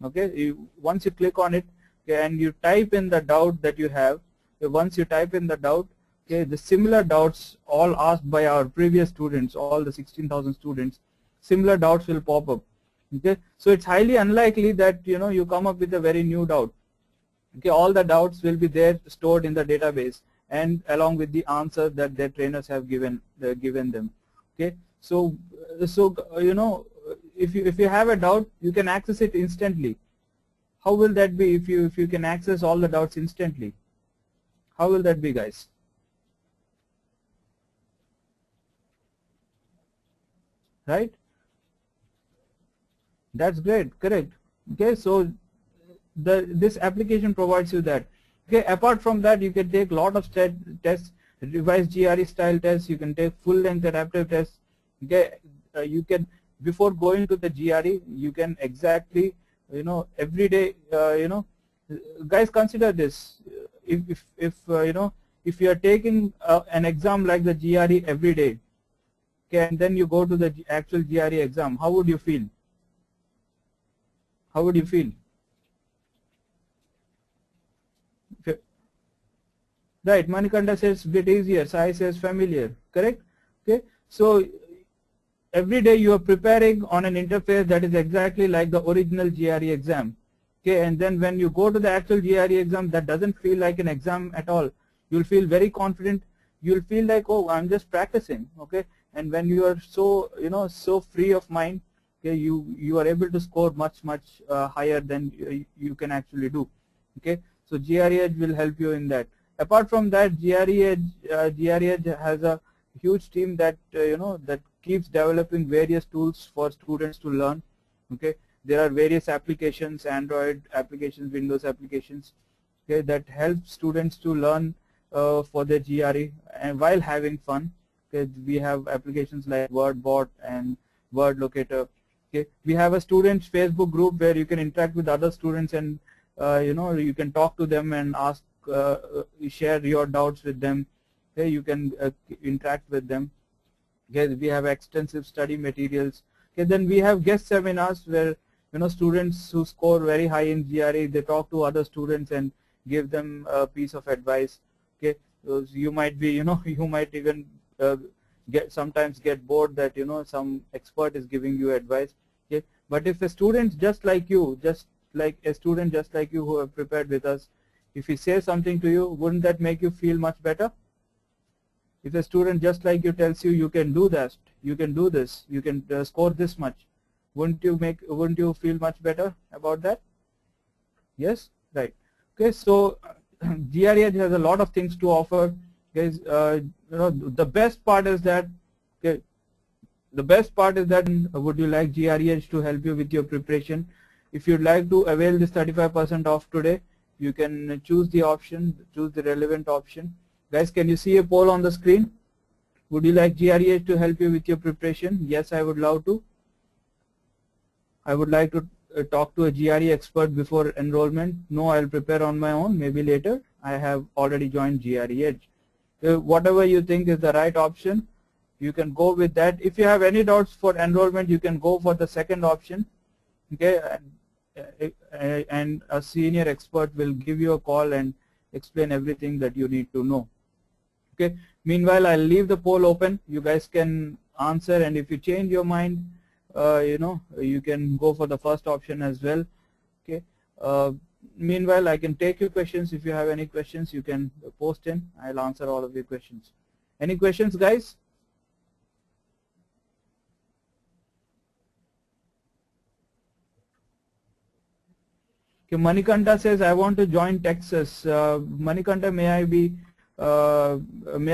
Speaker 1: Okay, once you click on it, okay, and you type in the doubt that you have. Once you type in the doubt, okay, the similar doubts all asked by our previous students, all the 16,000 students, similar doubts will pop up. Okay, so it's highly unlikely that you come up with a very new doubt. Okay, all the doubts will be there stored in the database, and along with the answer that their trainers have given them. Okay, so if you have a doubt, you can access it instantly. How will that be if you can access all the doubts instantly? How will that be, guys? Right? That's great, correct. Okay, so this application provides you that. Okay, apart from that, you can take lot of tests, revised GRE style tests. You can take full length adaptive tests. Okay, you can, before going to the GRE, you can exactly every day guys, consider this. If you are taking an exam like the GRE every day, okay, and then you go to the actual GRE exam, how would you feel? How would you feel? Right, Manikanda says bit easier, Sai says familiar, correct? Okay, so every day you are preparing on an interface that is exactly like the original GRE exam. Okay, and then when you go to the actual GRE exam, that doesn't feel like an exam at all. You'll feel very confident. You'll feel like, oh, I'm just practicing. Okay, and when you are so so free of mind, okay, you are able to score much higher than you can actually do. Okay, so GREedge will help you in that. Apart from that, GREedge has a huge team that that keeps developing various tools for students to learn. Okay, there are various applications, Android applications, Windows applications, okay, that help students to learn for their GRE and while having fun. Okay, we have applications like WordBot and Word Locator. Okay, we have a students Facebook group where you can interact with other students, and you can talk to them and ask, share your doubts with them. Okay, you can interact with them. Okay, we have extensive study materials. Okay, then we have guest seminars where students who score very high in GRE, they talk to other students and give them a piece of advice. Okay, so you might be you might even sometimes get bored that some expert is giving you advice. Okay, but if a student just like you who have prepared with us, if he says something to you, wouldn't that make you feel much better? If a student just like you tells you, you can do that, you can do this, you can score this much, wouldn't you feel much better about that? Yes, right. Okay, so GREedge has a lot of things to offer. Guys, the best part is that, okay, the best part is that would you like GREedge to help you with your preparation? If you'd like to avail this 35% off today, you can choose the option, choose the relevant option. Guys, can you see a poll on the screen? Would you like GREedge to help you with your preparation? Yes, I would love to. I would like to talk to a GRE expert before enrollment. No, I'll prepare on my own, maybe later. I have already joined GREedge. Whatever you think is the right option, you can go with that. If you have any doubts for enrollment, you can go for the second option. Okay, and a senior expert will give you a call and explain everything that you need to know. Okay. Meanwhile, I'll leave the poll open. You guys can answer, and if you change your mind, you can go for the first option as well. Okay. Meanwhile, I can take your questions. If you have any questions, you can post in. I'll answer all of your questions. Any questions, guys? Okay, Manikanta says, I want to join Texas. Manikanta, may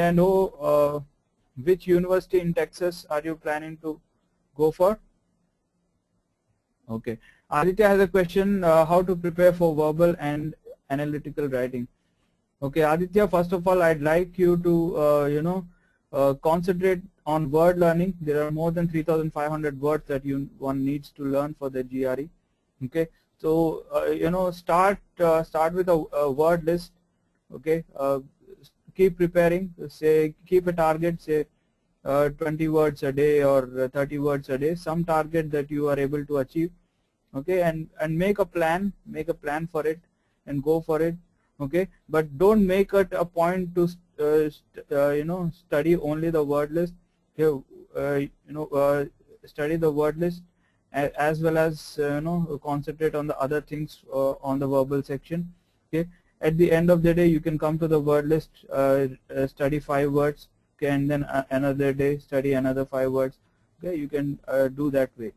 Speaker 1: I know which university in Texas are you planning to go for? Okay. Aditya has a question, how to prepare for verbal and analytical writing. Okay, Aditya, first of all, I'd like you to, concentrate on word learning. There are more than 3,500 words that one needs to learn for the GRE. Okay. So, start with a word list. Okay, keep preparing. Say, keep a target. Say, 20 words a day or 30 words a day. Some target that you are able to achieve. Okay, and make a plan. Make a plan for it, and go for it. Okay, but don't make it a point to study only the word list. Study the word list, as well as concentrate on the other things on the verbal section. Okay, at the end of the day, you can come to the word list, study 5 words. Okay, and then another day study another 5 words. Okay, you can do that way.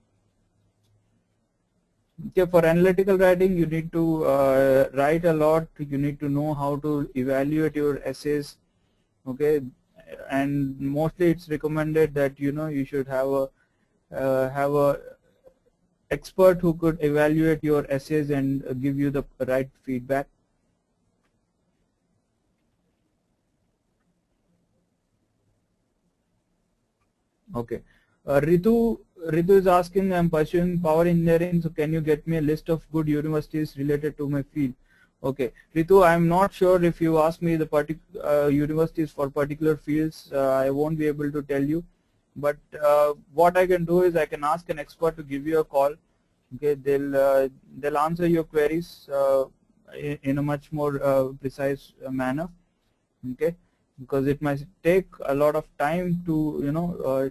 Speaker 1: Okay, for analytical writing, you need to write a lot. You need to know how to evaluate your essays. Okay, and mostly it's recommended that you should have a expert who could evaluate your essays and give you the right feedback. Okay, Ritu is asking, I'm pursuing power engineering, so can you get me a list of good universities related to my field? Okay, Ritu, I'm not sure if you ask me the particular universities for particular fields. I won't be able to tell you, but what I can do is I can ask an expert to give you a call. Okay, they'll answer your queries in a much more precise manner. Okay, because it might take a lot of time to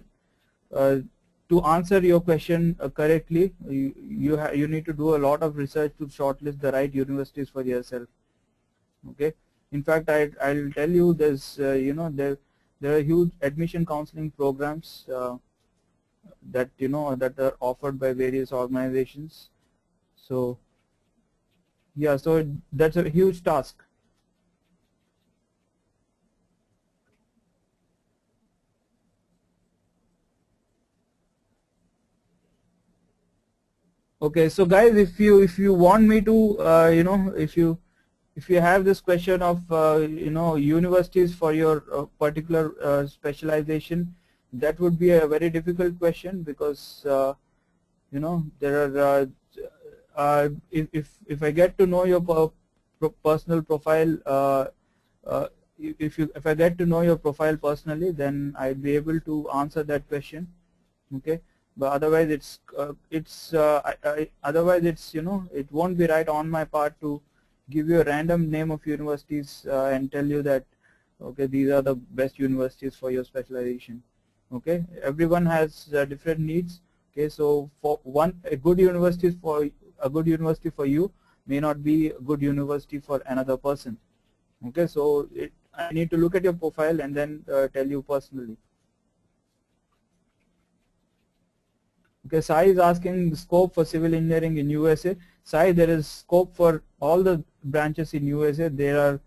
Speaker 1: to answer your question correctly. You need to do a lot of research to shortlist the right universities for yourself. Okay, in fact, I'll tell you, there's there are huge admission counseling programs that that are offered by various organizations. So yeah, so that's a huge task. Okay, so guys, if you want me to if you have this question of universities for your particular specialization, that would be a very difficult question, because there are if I get to know your personal profile, if I get to know your profile personally, then I'll be able to answer that question. Okay, but otherwise it won't be right on my part to give you a random name of universities and tell you that okay, these are the best universities for your specialization. Okay, everyone has different needs. Okay, so for a good university for you may not be a good university for another person. Okay, so I need to look at your profile and then tell you personally. Okay, Sai is asking the scope for civil engineering in USA. Sai, there is scope for all the branches in USA. There are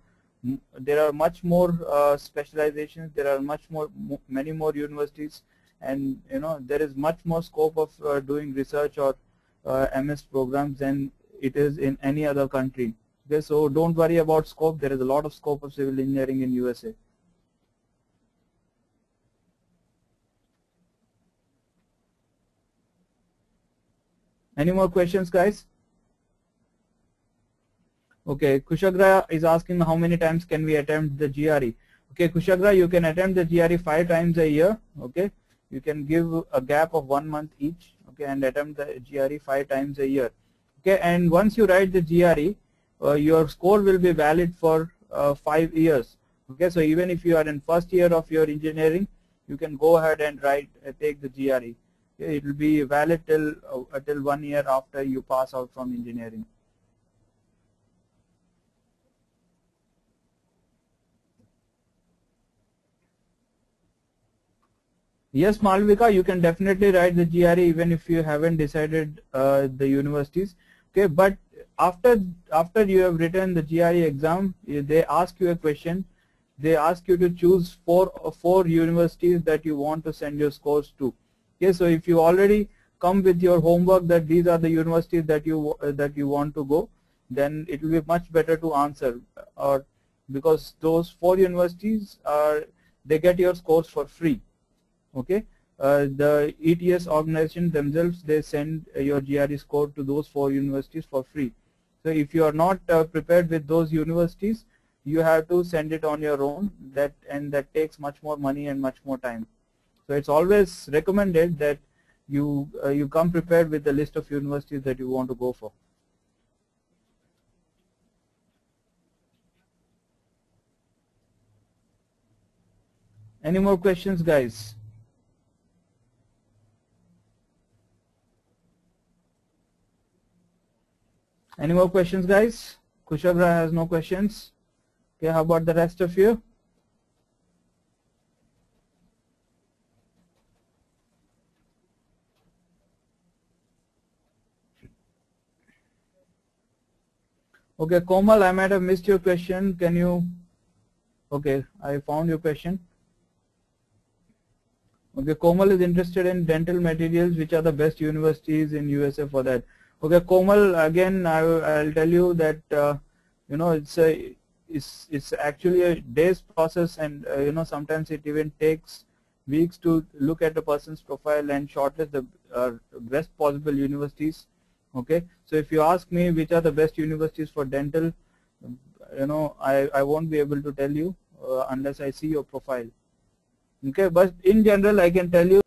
Speaker 1: there are much more specializations, there are many more universities, and there is much more scope of doing research or MS programs than it is in any other country. Okay, so don't worry about scope. There is a lot of scope of civil engineering in USA. Any more questions, guys? Okay, Kushagra is asking how many times can we attempt the GRE. Okay, Kushagra, you can attempt the GRE 5 times a year. Okay, you can give a gap of 1 month each. Okay, and attempt the GRE 5 times a year. Okay, and once you write the GRE, your score will be valid for 5 years. Okay, so even if you are in first year of your engineering, you can go ahead and take the GRE. Okay, it will be valid till 1 year after you pass out from engineering. Yes, Malvika, you can definitely write the GRE even if you haven't decided the universities. Okay, but after you have written the GRE exam, they ask you a question. They ask you to choose four universities that you want to send your scores to. Okay, so if you already come with your homework that these are the universities that you want to go, then it will be much better to answer, or because those 4 universities they get your scores for free. Okay, the ETS organization themselves, they send your GRE score to those 4 universities for free. So if you are not prepared with those universities, you have to send it on your own, and that takes much more money and much more time. So it's always recommended that you come prepared with the list of universities that you want to go for. Any more questions, guys? Any more questions, guys? Kushagra has no questions. Okay, how about the rest of you? Okay, Komal, I might have missed your question. Can you? Okay, I found your question. Okay, Komal is interested in dental materials. Which are the best universities in USA for that? Okay, Komal, again, I'll tell you that it's actually a day's process, and sometimes it even takes weeks to look at a person's profile and shortlist the best possible universities. Okay, so if you ask me which are the best universities for dental, I won't be able to tell you unless I see your profile. Okay, but in general I can tell you.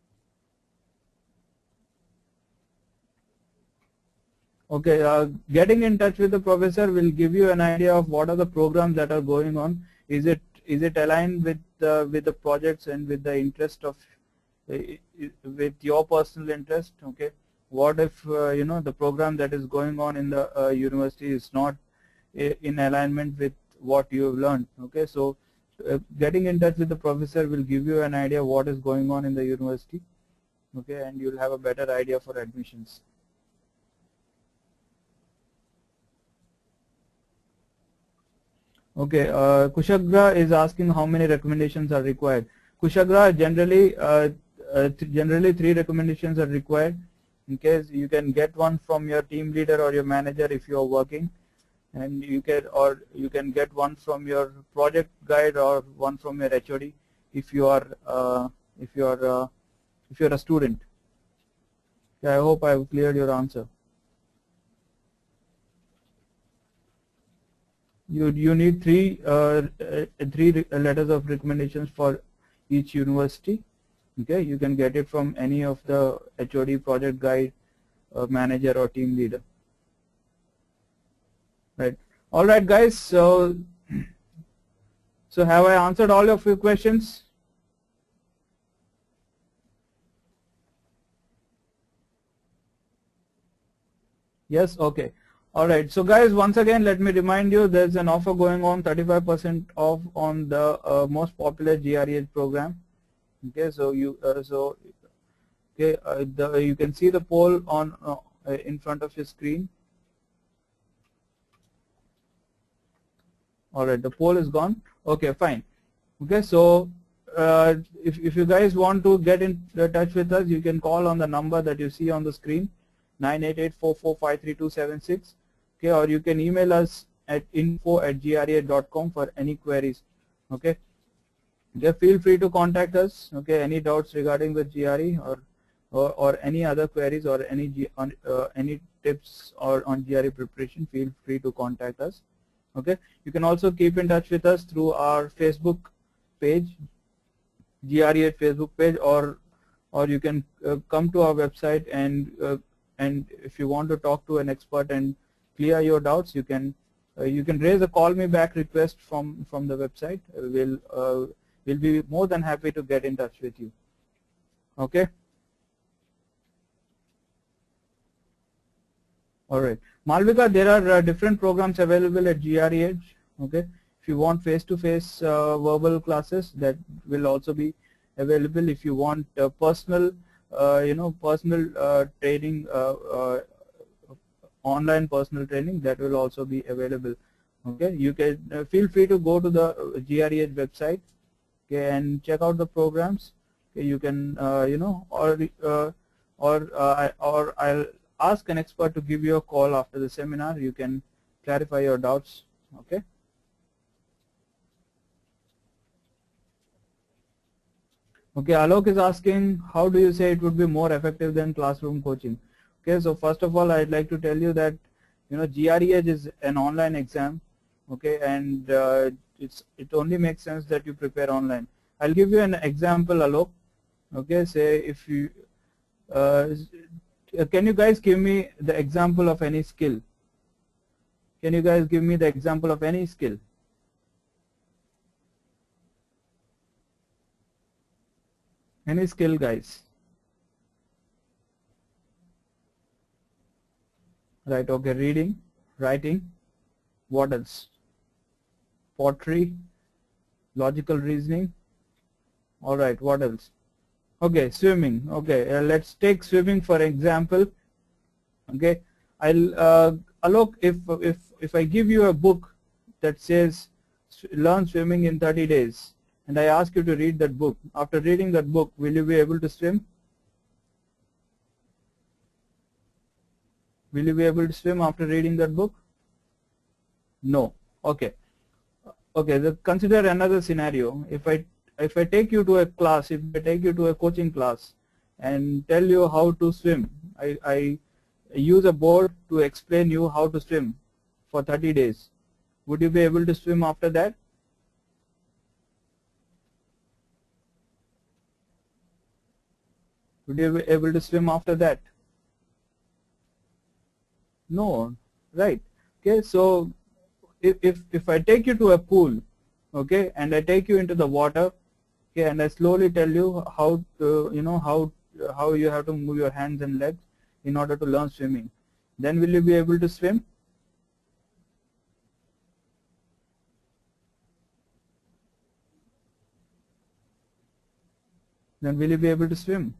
Speaker 1: Okay, getting in touch with the professor will give you an idea of what are the programs that are going on. Is it aligned with the projects and with the interest of with your personal interest? Okay, what if the program that is going on in the university is not in alignment with what you have learned? Okay, so getting in touch with the professor will give you an idea what is going on in the university. Okay, and you'll have a better idea for admissions. Okay, Kushagra is asking how many recommendations are required. Kushagra, generally 3 recommendations are required. In case you can get one from your team leader or your manager if you are working, and you can get one from your project guide or one from your HOD if you are a student. Okay, I hope I have cleared your answer. You need 3 letters of recommendations for each university. Okay, you can get it from any of the HOD, project guide, manager or team leader. Right. All right, guys. So have I answered all of your questions? Yes. Okay. All right. So guys, once again, let me remind you, there's an offer going on, 35% off on the most popular GREedge program. Okay. So you you can see the poll on in front of your screen. All right, the poll is gone. Okay, fine. Okay, so if you guys want to get in touch with us, you can call on the number that you see on the screen, 988-4453-276. Okay, or you can email us at info@gre.com for any queries. Okay. Okay, feel free to contact us. Okay, any doubts regarding the GRE or any other queries or any tips or on GRE preparation, feel free to contact us. Okay, you can also keep in touch with us through our Facebook page, GRE Facebook page, or you can come to our website and if you want to talk to an expert and clear your doubts, you can raise a call me back request from the website. We'll be more than happy to get in touch with you. Okay. All right, Malvika, there are different programs available at GREedge. Okay, if you want face-to-face verbal classes, that will also be available. If you want personal, personal training, online personal training, that will also be available. Okay, you can feel free to go to the GREedge website. Okay, and check out the programs. Okay, you can or I'll ask an expert to give you a call after the seminar. You can clarify your doubts. Okay. Okay, Alok is asking, how do you say it would be more effective than classroom coaching? Okay, so first of all, I'd like to tell you that GREedge is an online exam. Okay, and it only makes sense that you prepare online. I'll give you an example, Alok. Okay, say if you can you guys give me the example of any skill? Can you guys give me the example of any skill? Any skill, guys? Right, okay, reading, writing, what else? Pottery, logical reasoning. All right, what else? Okay, swimming. Okay, let's take swimming for example. Okay, I'll Alok, if I give you a book that says learn swimming in 30 days and I ask you to read that book, after reading that book, will you be able to swim? Will you be able to swim after reading that book? No. Okay. Okay, consider another scenario. If I take you to a class, if I take you to a coaching class and tell you how to swim, I use a board to explain you how to swim for 30 days. Would you be able to swim after that? Would you be able to swim after that? No, right? Okay, so if I take you to a pool, okay, and I take you into the water, okay, and I slowly tell you how to, how you have to move your hands and legs in order to learn swimming, then will you be able to swim? Then will you be able to swim?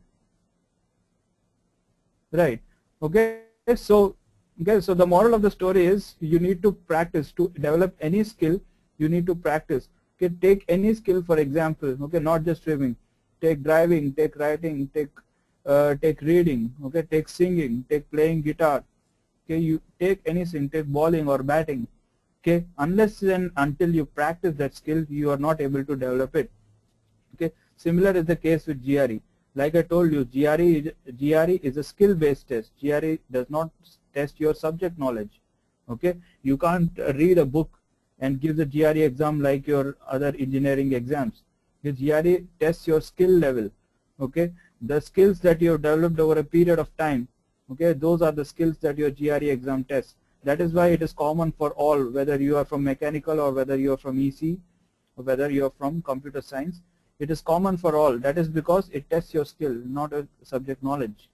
Speaker 1: Right. Okay. So the moral of the story is you need to practice. To develop any skill, you need to practice. Okay, take any skill, for example, okay, not just swimming. Take driving, take writing, take reading, okay, take singing, take playing guitar. Okay, you take anything, take bowling or batting. Okay, unless and until you practice that skill, you are not able to develop it. Okay, similar is the case with GRE. Like I told you, GRE is a skill-based test. GRE does not test your subject knowledge. Okay, you can't read a book and give the GRE exam like your other engineering exams. The GRE tests your skill level. Okay, the skills that you have developed over a period of time. Okay, those are the skills that your GRE exam tests. That is why it is common for all, whether you are from mechanical or whether you are from EC or whether you are from computer science. It is common for all. That is because it tests your skill, not a subject knowledge.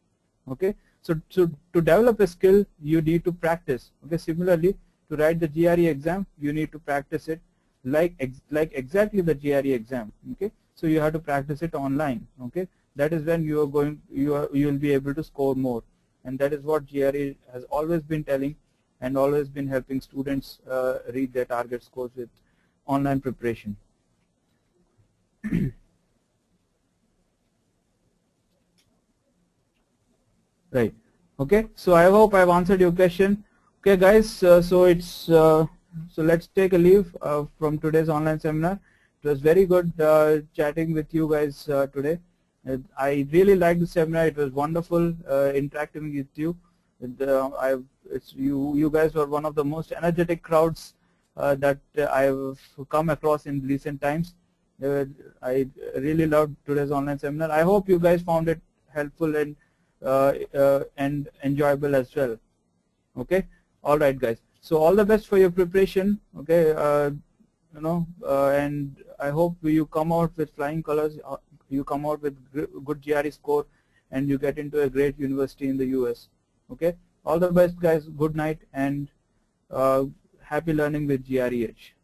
Speaker 1: Okay, so to develop a skill, you need to practice. Okay, similarly, to write the GRE exam, you need to practice it like exactly the GRE exam. Okay, so you have to practice it online. Okay, that is when you will be able to score more, and that is what GRE has always been telling and always been helping students reach their target scores with online preparation. Right. Okay. So I hope I've answered your question. Okay, guys. So let's take a leave from today's online seminar. It was very good chatting with you guys today. I really liked the seminar. It was wonderful interacting with you. You guys were one of the most energetic crowds that I've come across in recent times. I really loved today's online seminar. I hope you guys found it helpful and enjoyable as well. Okay. All right, guys. So all the best for your preparation. Okay. And I hope you come out with flying colors. You come out with good GRE score, and you get into a great university in the US. Okay. All the best, guys. Good night and happy learning with GREedge.